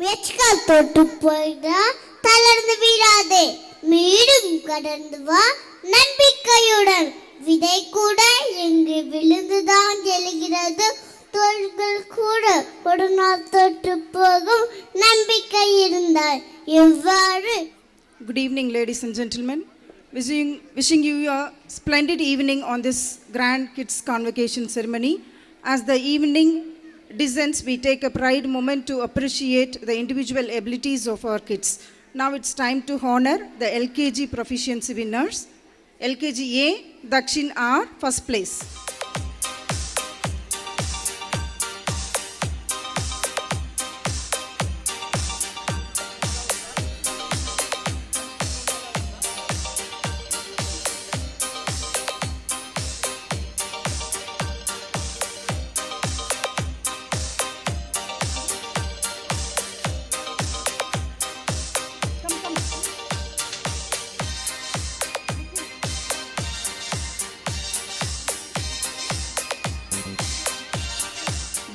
முயற்சிகள் தொட்டு போயிடா தளர்ந்து விடாதே, மீண்டும் கடந்து வா நம்பிக்கையுடன். விதை கூட எங்கு விழுந்துதான் எழுகிறது, தோள்கள் கூட ஒரு நாள் தொட்டு போகும், நம்பிக்கை இருந்தால் எவ்வாறு. Good evening, ladies and gentlemen. Wishing you a splendid evening on this grand kids convocation ceremony. As the evening descends, we take a pride moment to appreciate the individual abilities of our kids. Now it's time to honor the LKG proficiency winners. LKG A, Dakshin R, first place.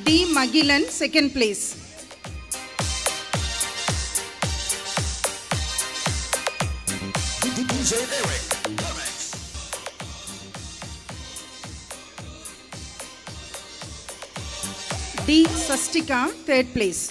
D. Magilan, second place. D. Sastika, third place.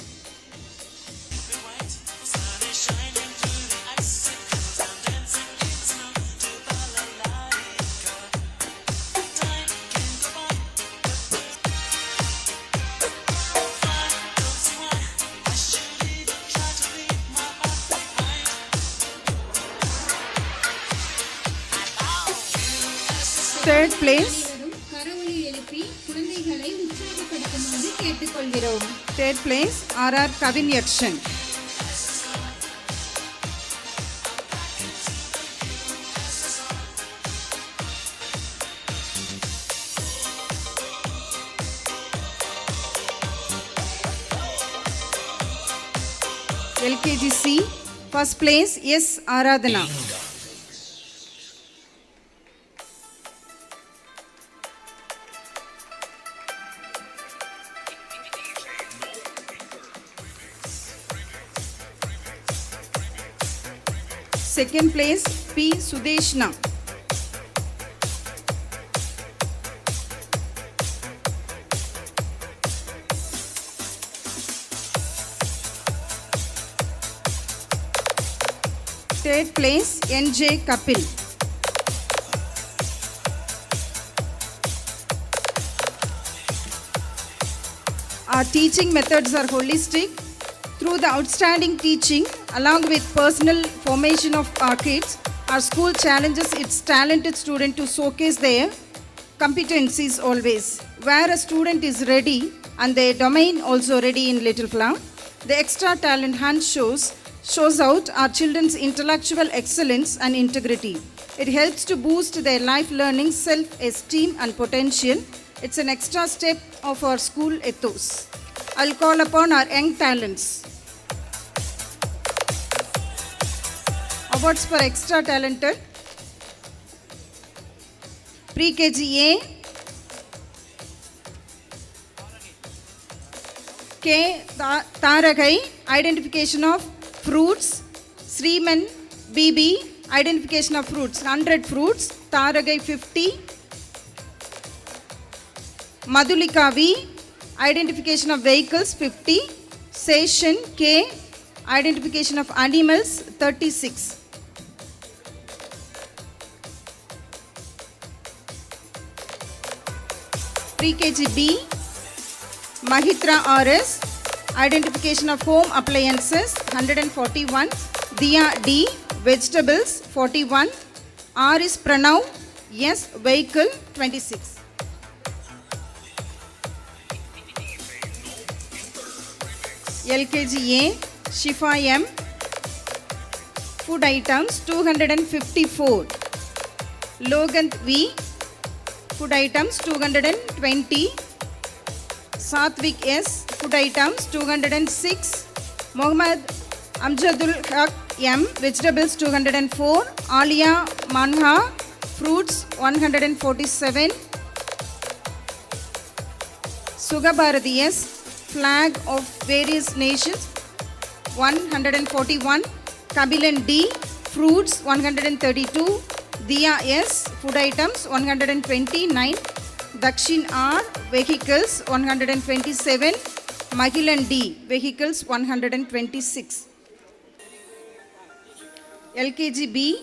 Third place. Third place, R.R. Kavin Yakshan. LKG C, first place, S. Aradhana. Second place, P. Sudeshna. Third place, N.J. Kapil. Our teaching methods are holistic. Through the outstanding teaching, along with personal formation of our kids, our school challenges its talented student to showcase their competencies always. Where a student is ready and their domain also ready in Little Flower, the extra talent hunt shows out our children's intellectual excellence and integrity. It helps to boost their life learning, self-esteem and potential. It's an extra step of our school ethos. I'll call upon our young talents. Awards for extra talented. Pre-KG A, K. Taragai, identification of fruits. Sriman BB, identification of fruits, 100 fruits. Taragai 50. Madhulika V, identification of vehicles 50. Session K, identification of animals 36. Pre-KG B, Mahitra RS, identification of home appliances 141. Diya D, vegetables 41. R is Pranav, yes, vehicle 26. LKG A, Shifa M, food items 254. Logant V, food items 220. Satvik S, food items 206. Mohammad Amjadul Haq M, vegetables 204. Alia Manha, fruits 147. Sugabharati S, flag of various nations 141, Kabilan D, fruits 132, Diya S, food items 129, Dakshin R, vehicles 127, Mahilan D, vehicles 126. LKG B,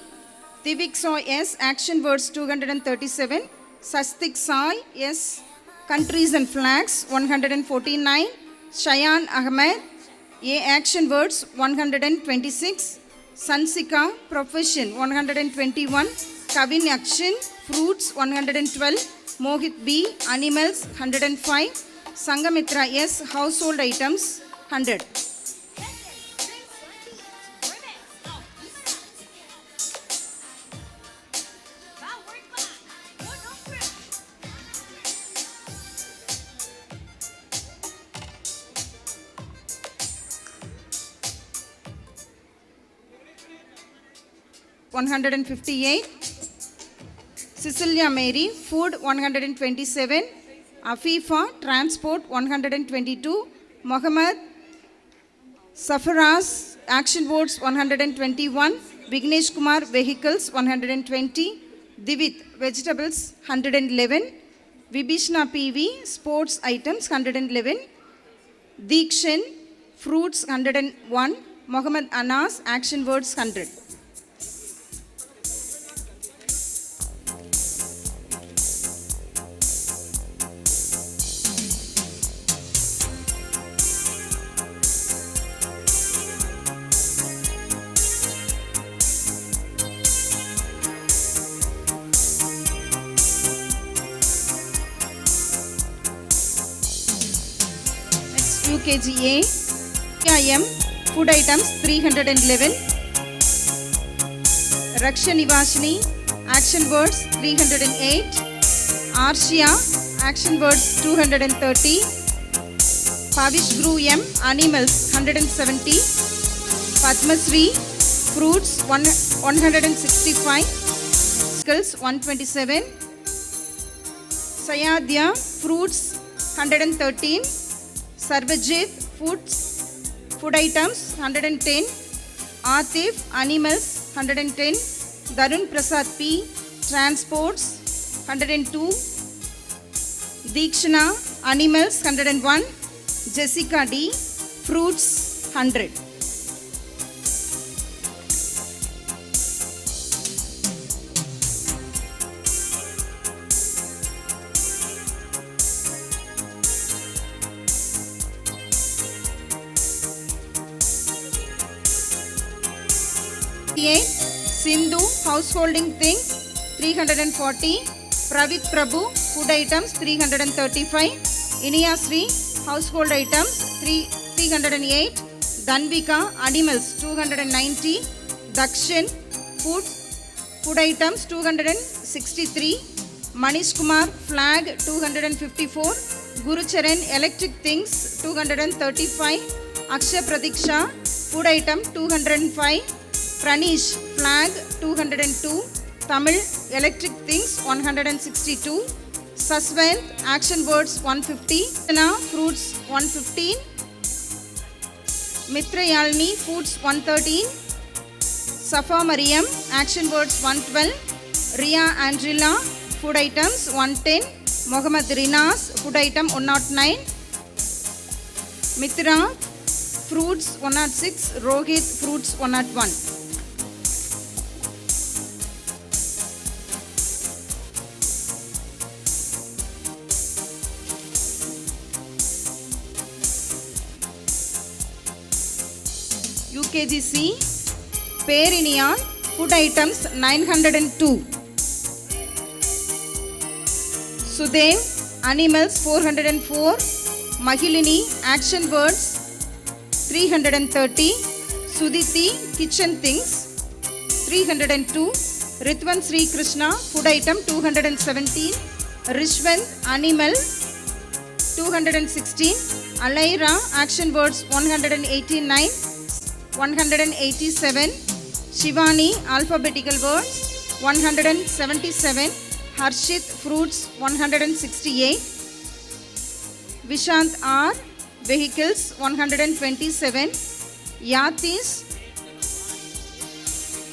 Tivik Soy S, action words 237, Sastik Sai S, countries and flags 149, Shayan Ahmed A, action words 126, Sansika profession 121, Kavin action fruits 112, Mohit B, animals 105, Sangamitra S, household items 100. $158, Cecilia Mary, food 127, Afifa, transport 122, Mohammed Safaraz, action words 121, Vignesh Kumar, vehicles 120, Divit, vegetables 111, Vibhishna PV, sports items 111, Dikshan, fruits 101, Mohammed Anas, action words 100. UKGA, IM, food items 311, Raksha Nivashini, action words 308, Arshia, action words 230, Pavish Gru M, animals 170, Padmasri, fruits 165, vehicles 127, Sayadya, fruits 113, Sarvajit, food items 110, Atif, animals 110, Darun Prasad P, transports 102, Dikshana, animals 101, Jessica D, fruits 100. Sindhu, householding things 340, Pravit Prabhu, food items 335, Iniyasri, household items 308, Danvika, animals 290, Dakshin, food items 263, Manish Kumar, flag 254, Gurucharan, electric things 235, Akshay Pratiksha, food item 205, Pranish, flag 202, Tamil, electric things 162, Suswent, action words 150, Sana, fruits 115, Mitra Yalni, foods 113, Safa Mariam, action words 112, Ria Andrilla, food items 110, Mohammad Rinas, food item 109, Mitra, fruits 106, Rohit, fruits 101. UKGC, Perinian, food items 902, Sudev, animals 404, Mahilini, action words 330, Suditi, kitchen things 302, Ritwan Sri Krishna, food item 217, Rishwant, animal 216, Alaira, action words 189, 187, Shivani, alphabetical words 177, Harshit, fruits 168, Vishant R, vehicles 127, Yatis,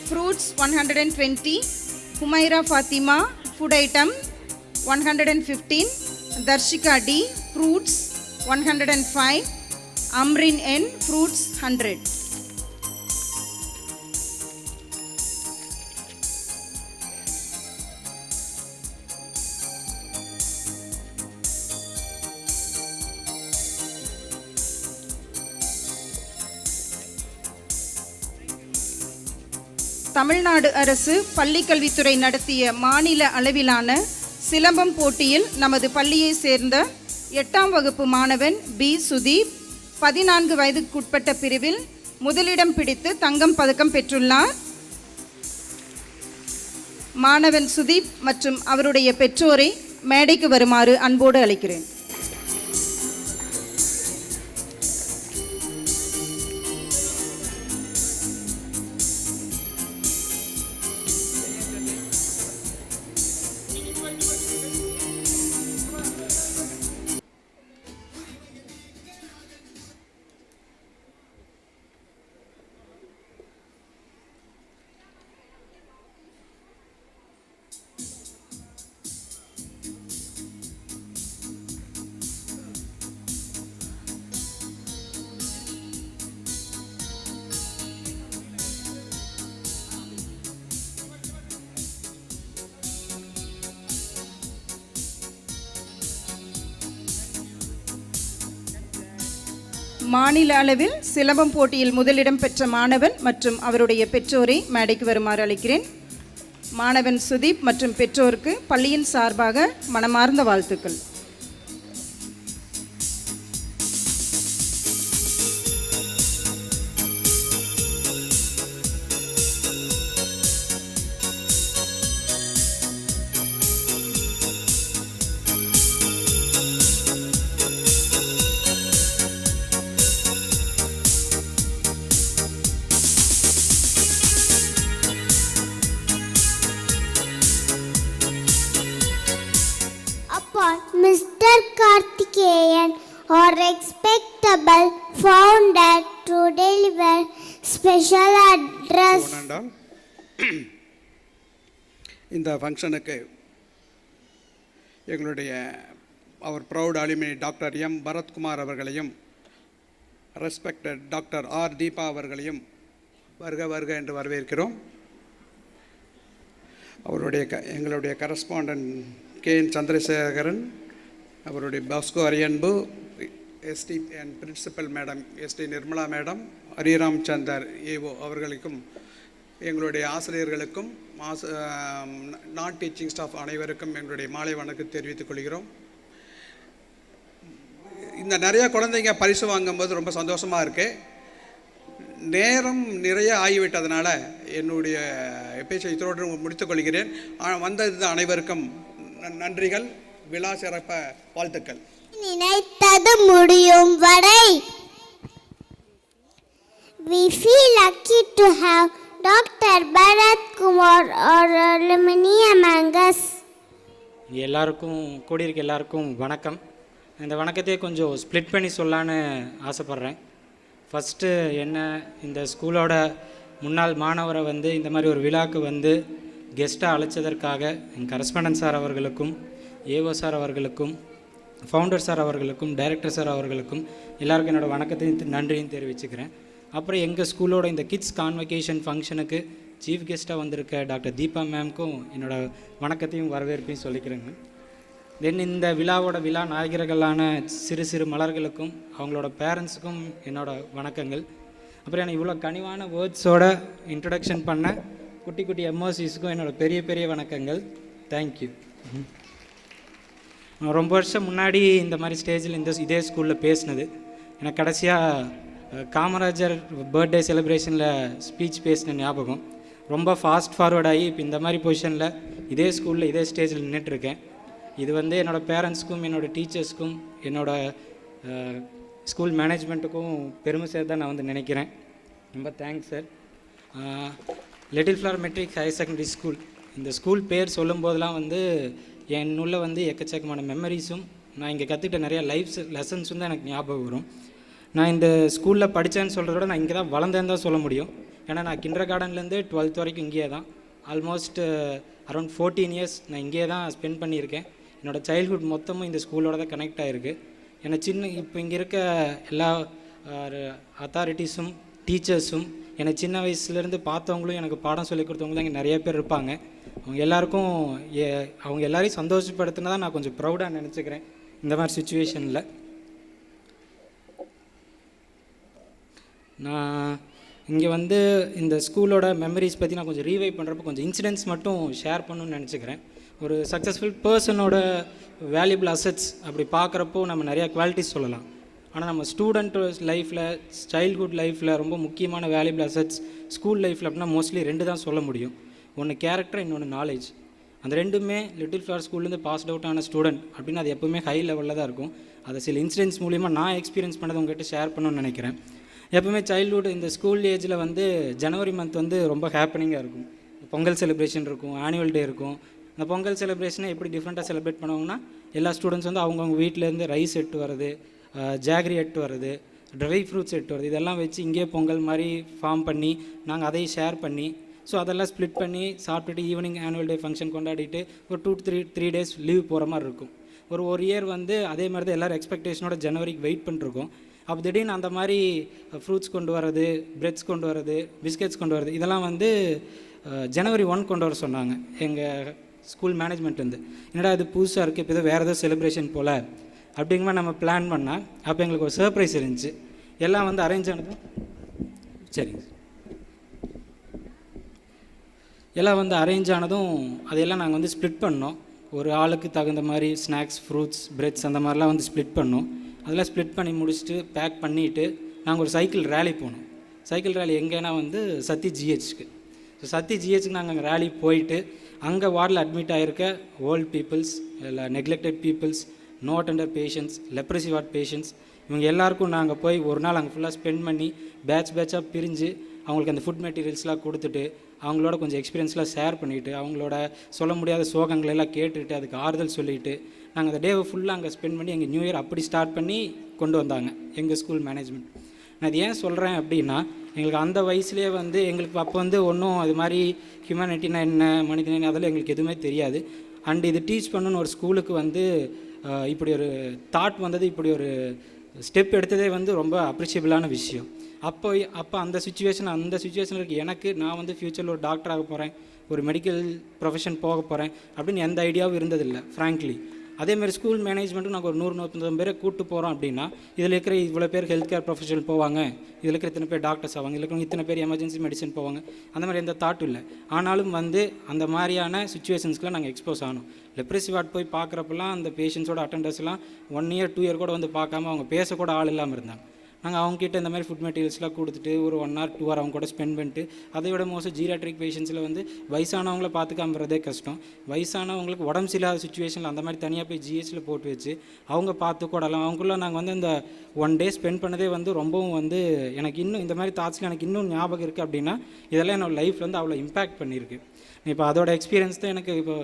fruits 120, Humaira Fatima, food item 115, Darshika D, fruits 105, Amrin N, fruits 100. Tamil Nadu அரசு பள்ளிக்கல்வித்துறை நடத்திய மாநில அளவிலான சிலம்பம் போட்டியில் நமது பள்ளியை சேர்ந்த 8ஆம் வகுப்பு மாணவன் பி. சுதீப் 14 வயதுக்குட்பட்ட பிரிவில் முதலிடம் பிடித்து தங்கம் பதக்கம் பெற்றுள்ளார். மாணவன் சுதீப் மற்றும் அவருடைய பெற்றோரை மேடைக்கு வருமாறு அன்போடு அழைக்கிறேன். மாநில அளவில் சிலம்பம் போட்டியில் முதலிடம் பெற்ற மாணவன் மற்றும் அவருடைய பெற்றோரை மேடைக்கு வருமாறு அழைக்கிறேன். மாணவன் சுதீப் மற்றும் பெற்றோருக்கு பள்ளியின் சார்பாக மனமார்ந்த வாழ்த்துக்கள். Mr. Karthikeyan, our respectable founder, to deliver special address. இந்த ஃபங்க்ஷனுக்கு எங்களுடைய அவர் proud alumni doctor M Bharathkumar அவர்களையும் ரெஸ்பெக்டட் டாக்டர் ஆர் தீபா அவர்களையும் வருக வருக என்று வரவேற்கிறோம். அவருடைய எங்களுடைய கரஸ்பாண்டன்ட் கே என் சந்திரசேகரன், அவருடைய பாஸ்கோ அரியன்பு, SD and principal madam SD Nirmala madam, Hariram Chandar AO அவர்களுக்கும் எங்களுடைய ஆசிரியர்களுக்கும் நான் டீச்சிங் ஸ்டாஃப் அனைவருக்கும் எங்களுடைய மாலை வணக்கம் தெரிவித்துக் கொள்கிறோம். இந்த நிறையா குழந்தைங்க பரிசு வாங்கும்போது ரொம்ப சந்தோஷமாக இருக்குது. நேரம் நிறைய ஆகிவிட்டதுனால என்னுடைய பேச்சை இதோடு முடித்துக் கொள்கிறேன். வந்தது அனைவருக்கும் நன்றிகள், விழா சிறப்ப வாழ்த்துக்கள். நினைத்தது முடியும் வரை. We feel lucky to have Dr. Bharat Kumar, our alumni among us. எல்லாருக்கும் கூடியிருக்க எல்லாருக்கும் வணக்கம். இந்த வணக்கத்தையே கொஞ்சம் ஸ்ப்ளிட் பண்ணி சொல்லலான்னு ஆசைப்பட்றேன். ஃபஸ்ட்டு என்ன, இந்த ஸ்கூலோட முன்னாள் மாணவரை இந்த மாதிரி ஒரு விழாவுக்கு கெஸ்ட்டாக அழைச்சதற்காக என் கரஸ்பாண்டன்ட் சார் அவர்களுக்கும், ஏஓ சார் அவர்களுக்கும், ஃபவுண்டர் சார் அவர்களுக்கும், டைரக்டர் சார் அவர்களுக்கும் எல்லாருக்கும் என்னோடய வணக்கத்தையும் நன்றியும் தெரிவிச்சுக்கிறேன். அப்புறம் எங்கள் ஸ்கூலோட இந்த கிட்ஸ் கான்வகேஷன் ஃபங்க்ஷனுக்கு சீஃப் கெஸ்ட்டாக வந்திருக்க டாக்டர் தீபா மேம்க்கும் என்னோடய வணக்கத்தையும் வரவேற்பையும் சொல்லிக்கிறேங்க. தென் இந்த விழாவோட விழா நாயகர்களான சிறு சிறு மலர்களுக்கும் அவங்களோட பேரண்ட்ஸுக்கும் என்னோடய வணக்கங்கள். அப்புறம் எனக்கு இவ்வளோ கனிவான வேர்ட்ஸோட இன்ட்ரடக்ஷன் பண்ண குட்டி குட்டி எம்ஓசிஸ்க்கும் என்னோடய பெரிய பெரிய வணக்கங்கள். தேங்க்யூ. ரொம்ப வருஷம் முன்னாடி இந்த மாதிரி ஸ்டேஜில் இதே ஸ்கூலில் பேசினது. எனக்கு கடைசியாக காமராஜர் பர்த்டே செலிப்ரேஷனில் ஸ்பீச் பேசின ஞாபகம். ரொம்ப ஃபாஸ்ட் ஃபார்வர்ட் ஆகி இப்போ இந்த மாதிரி பொசிஷனில் இதே ஸ்கூலில் இதே ஸ்டேஜில் நின்றுட்டுருக்கேன். இது என்னோடய பேரண்ட்ஸ்க்கும், என்னோடய டீச்சர்ஸ்க்கும், என்னோடய ஸ்கூல் மேனேஜ்மெண்ட்டுக்கும் பெருமை சேர்த்து தான் நான் நினைக்கிறேன். ரொம்ப thanks sir. Little flower matric higher secondary school, இந்த ஸ்கூல் பேர் சொல்லும்போதெல்லாம் என்னுள்ள எக்கச்சக்கமான மெமரிஸும் நான் இங்கே கற்றுக்கிட்ட நிறையா லைஃப் லெசன்ஸும் தான் எனக்கு ஞாபகம் வரும். நான் இந்த ஸ்கூலில் படித்தேன்னு சொல்கிறத விட நான் இங்கே தான் வளர்ந்தேன்னு தான் சொல்ல முடியும். ஏன்னா நான் கிண்டர் கார்டன்லேருந்து 12th வரைக்கும் இங்கேயே தான். ஆல்மோஸ்ட் அரௌண்ட் 14 இயர்ஸ் நான் இங்கேயே தான் ஸ்பெண்ட் பண்ணியிருக்கேன். என்னோடய சைல்ட்ஹுட் மொத்தமும் இந்த ஸ்கூலோட தான் கனெக்ட் ஆகிருக்கு. ஏன்னா இப்போ இங்கே இருக்க எல்லா அத்தாரிட்டிஸும் டீச்சர்ஸும் என்னை சின்ன வயசுலேருந்து பார்த்தவங்களும் எனக்கு பாடம் சொல்லி கொடுத்தவங்களும் இங்கே நிறைய பேர் இருப்பாங்க. அவங்க எல்லாருக்கும் அவங்க எல்லாரையும் சந்தோஷப்படுத்தினா தான் நான் கொஞ்சம் ப்ரௌடாக நினச்சிக்கிறேன் இந்த மாதிரி சுச்சுவேஷனில். நான் இங்கே வந்து இந்த ஸ்கூலோட மெமரிஸ் பற்றி நான் கொஞ்சம் ரீவைவ் பண்ணுறப்போ கொஞ்சம் இன்சிடென்ட்ஸ் மட்டும் ஷேர் பண்ணணும்னு நினச்சிக்கிறேன். ஒரு சக்ஸஸ்ஃபுல் பர்சனோட வேல்யூபிள் அசெட்ஸ் அப்படி பார்க்குறப்போ நம்ம நிறையா குவாலிட்டிஸ் சொல்லலாம். ஆனால் நம்ம ஸ்டூடெண்ட் லைஃப்பில் சைல்ட்ஹுட் லைஃப்பில் ரொம்ப முக்கியமான வேல்யூபிள் அசெட்ஸ் ஸ்கூல் லைஃப்பில் அப்படின்னா மோஸ்ட்லி 2 தான் சொல்ல முடியும். ஒன்று கேரக்டர், இன்னொன்று நாலேஜ். அந்த 2மே லிட்டில் ஃப்ளவர் ஸ்கூல்லேருந்து பாஸ்ட் அவுட் ஆன ஸ்டூடெண்ட் அப்படின்னு அது எப்போவுமே ஹை லெவலில் தான் இருக்கும். அதை சில இன்சிடென்ட்ஸ் மூலிமா நான் எக்ஸ்பீரியன்ஸ் பண்ணதை உங்கள்கிட்ட ஷேர் பண்ணணும்னு நினைக்கிறேன். எப்போவுமே சைல்ட்ஹுட் இந்த ஸ்கூல் ஏஜில் வந்து ஜனவரி மந்த் வந்து ரொம்ப ஹாப்பனிங்காக இருக்கும். பொங்கல் செலிப்ரேஷன் இருக்கும், ஆனுவல் டே இருக்கும். அந்த பொங்கல் செலிப்ரேஷனை எப்படி டிஃப்ரெண்ட்டாக செலிப்ரேட் பண்ணுவாங்கன்னா எல்லா ஸ்டூடெண்ட்ஸ் வந்து அவங்கவுங்க வீட்டிலேருந்து ரைஸ் எட்டு வர்றது, ஜாகரி எட்டு வர்றது, ட்ரை ஃப்ரூட்ஸ் எட்டு வருது, இதெல்லாம் வச்சு இங்கே பொங்கல் மாதிரி ஃபார்ம் பண்ணி நாங்கள் அதை ஷேர் பண்ணி ஸோ அதெல்லாம் ஸ்ப்ளிட் பண்ணி சாப்பிட்டுட்டு ஈவினிங் ஆனுவல் டே ஃபங்க்ஷன் கொண்டாடிட்டு ஒரு 2 to 3 days லீவ் போகிற மாதிரி இருக்கும். ஒரு இயர் வந்து அதே மாதிரி தான் எல்லோரும் எக்ஸ்பெக்டேஷனோட ஜனவரிக்கு வெயிட் பண்ணிருக்கோம். அப்போ திடீர்னு அந்த மாதிரி ஃப்ரூட்ஸ் கொண்டு வரது, பிரெட்ஸ் கொண்டு வரது, பிஸ்கெட்ஸ் கொண்டு வரது, இதெல்லாம் வந்து January 1 கொண்டு வர சொன்னாங்க எங்கள் ஸ்கூல் மேனேஜ்மெண்ட்லேருந்து. என்னடா இது புதுசாக இருக்குது, இப்போ வேறு ஏதோ செலிப்ரேஷன் போல் அப்படிங்கிற மாதிரி நம்ம பிளான் பண்ணால் அப்போ எங்களுக்கு ஒரு சர்ப்ரைஸ் இருந்துச்சு. எல்லாம் வந்து அரேஞ்ச் ஆனதும் சரிங்க எல்லாம் வந்து அரேஞ்ச் ஆனதும் அதையெல்லாம் நாங்கள் வந்து ஸ்ப்ளிட் பண்ணோம். ஒரு ஆளுக்கு தகுந்த மாதிரி ஸ்நாக்ஸ், ஃப்ரூட்ஸ், பிரெட்ஸ் அந்த மாதிரிலாம் வந்து ஸ்ப்ளிட் பண்ணோம். அதெல்லாம் ஸ்ப்ளிட் பண்ணி முடிச்சுட்டு பேக் பண்ணிவிட்டு நாங்கள் ஒரு சைக்கிள் ரேலி போனோம். சைக்கிள் ரேலி எங்கேனா வந்து சத்தி ஜிஹெச்க்கு. ஸோ சத்தி ஜிஹெச்சுக்கு நாங்கள் அங்கே ரேலி போயிட்டு அங்கே வார்டில் அட்மிட் ஆகிருக்க ஓல்ட் பீப்புள்ஸ், இல்லை neglected peoples, no attender patients, leprosy ward patients, இவங்க எல்லாருக்கும் நாங்கள் போய் ஒரு நாள் அங்கே ஃபுல்லாக ஸ்பெண்ட் பண்ணி பேட்சாக பிரிஞ்சு அவங்களுக்கு அந்த ஃபுட் மெட்டீரியல்ஸ்லாம் கொடுத்துட்டு அவங்களோட கொஞ்சம் எக்ஸ்பீரியன்ஸ்லாம் ஷேர் பண்ணிவிட்டு அவங்களோட சொல்ல முடியாத சோகங்களெல்லாம் கேட்டுட்டு அதுக்கு ஆறுதல் சொல்லிவிட்டு நாங்கள் அந்த டேவை ஃபுல்லாக அங்கே ஸ்பெண்ட் பண்ணி எங்கள் நியூ இயர் அப்படி ஸ்டார்ட் பண்ணி கொண்டு வந்தாங்க எங்கள் ஸ்கூல் மேனேஜ்மெண்ட். நான் அது ஏன் சொல்கிறேன் அப்படின்னா எங்களுக்கு அந்த வயசுலேயே வந்து எங்களுக்கு அப்போ வந்து ஒன்றும் அது மாதிரி ஹியூமனிட்டினா என்ன, மனிதன அதெல்லாம் எங்களுக்கு எதுவுமே தெரியாது. அண்ட் இது டீச் பண்ணணுன்னு ஒரு ஸ்கூலுக்கு வந்து இப்படி ஒரு தாட் வந்தது, இப்படி ஒரு ஸ்டெப் எடுத்ததே வந்து ரொம்ப அப்ரிஷியபிளான விஷயம். அப்போ அந்த சுச்சுவேஷனில் இருக்கு எனக்கு நான் வந்து ஃப்யூச்சரில் ஒரு டாக்டர் ஆக போகிறேன், ஒரு மெடிக்கல் ப்ரொஃபஷன் போக போகிறேன் அப்படின்னு எந்த ஐடியாவும் இருந்ததில்லை ஃப்ராங்க்லி. அதேமாதிரி ஸ்கூல் மேனேஜ்மெண்ட்டும் நாங்கள் ஒரு 100-150 பேரை கூப்பிட்டு போகிறோம் அப்படின்னா இதில் இருக்கிற இவ்வளோ பேர் ஹெல்த் கேர் ப்ரொஃபஷனல் போவாங்க, இதில் இருக்கிற இத்தனை பேர் டாக்டர்ஸ் ஆவாங்க, இதில் இருக்கிற இத்தனை பேர் எமர்ஜென்சி மெடிசன் போவாங்க, அந்த மாதிரி எந்த தாட்டும் இல்லை. ஆனாலும் வந்து அந்த மாதிரியான சுச்சுவேஷன்ஸ்க்குலாம் நாங்கள் எக்ஸ்போஸ் ஆனோம். லெப்ரசி வார்ட் போய் பார்க்குறப்பெல்லாம் அந்த பேஷண்ட்ஸோட அட்டெண்டர்ஸ்லாம் 1 year 2 year கூட வந்து பார்க்காம அவங்க பேசக்கூட ஆள் இல்லாமல் இருந்தாங்க. நாங்கள் அவங்ககிட்ட இந்த மாதிரி ஃபுட் மெட்டீரியல்ஸ்லாம் கொடுத்துட்டு ஒரு 1 hour 2 hour அவங்க கூட ஸ்பெண்ட் பண்ணிட்டு அதை விட மோஸ்ட் ஜீரியாட்ரிக் பேஷண்ட்ஸில் வந்து வயசானவங்கள பார்த்துக்காமறதே கஷ்டம். வயசானவங்களுக்கு உடம்பு சரியில்லாத சுச்சுவேஷனில் அந்த மாதிரி தனியாக போய் ஜிஹெச்சில் போட்டு வச்சு அவங்க பார்த்து கூடலாம் அவங்களுக்குள்ள நாங்கள் வந்து இந்த 1 day ஸ்பெண்ட் பண்ணதே வந்து ரொம்பவும் வந்து எனக்கு இன்னும் இந்த மாதிரி தாட்ஸில் எனக்கு இன்னும் ஞாபகம் இருக்குது அப்படின்னா இதெல்லாம் என்னோடய லைஃப்பில் வந்து அவ்வளோ இம்பேக்ட் பண்ணியிருக்கு. இப்போ அதோட எக்ஸ்பீரியன்ஸ் தான் எனக்கு இப்போ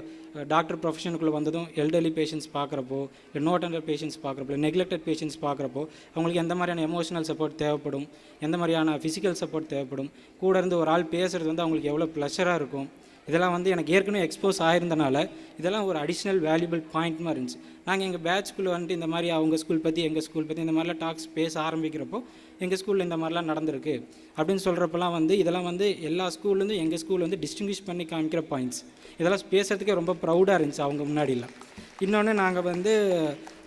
டாக்டர் ப்ரொஃபஷனுக்குள்ளே வந்ததும் எல்டர்லி பேஷண்ட்ஸ் பார்க்குறப்போ, இல்லை நோ அட்டெண்டர் பேஷண்ட்ஸ் பார்க்குறப்போ, இல்லை நெக்லெக்டட் பேஷண்ட்ஸ் பார்க்குறப்போ அவங்களுக்கு எந்த மாதிரியான எமோஷனல் சப்போர்ட் தேவைப்படும், எந்த மாதிரியான ஃபிசிக்கல் சப்போர்ட் தேவைப்படும், கூட இருந்து ஒரு ஆள் பேசுகிறது வந்து அவங்களுக்கு எவ்வளோ ப்ளஷராக இருக்கும், இதெல்லாம் வந்து எனக்கு ஏற்கனவே எக்ஸ்போஸ் ஆகிருந்தனால இதெல்லாம் ஒரு அடிஷ்னல் வேல்யூபிள் பாயிண்ட் மாதிரி இருந்துச்சு. நாங்கள் எங்கள் பேட்ச்குள்ளே வந்துட்டு இந்த மாதிரி அவங்க ஸ்கூல் பற்றி எங்கள் ஸ்கூல் பற்றி இந்த மாதிரிலாம் டாக்ஸ் பேச ஆரம்பிக்கிறப்போ எங்கள் ஸ்கூலில் இந்த மாதிரிலாம் நடந்திருக்கு அப்படின்னு சொல்கிறப்பெல்லாம் வந்து இதெல்லாம் வந்து எல்லா ஸ்கூல்லேருந்து எங்கள் ஸ்கூல் வந்து டிஸ்டிங்விஷ் பண்ணி காமிக்கிற பாயிண்ட்ஸ். இதெல்லாம் பேசுகிறதுக்கே ரொம்ப ப்ரௌடாக இருந்துச்சு அவங்க முன்னாடிலாம். இன்னொன்று நாங்கள் வந்து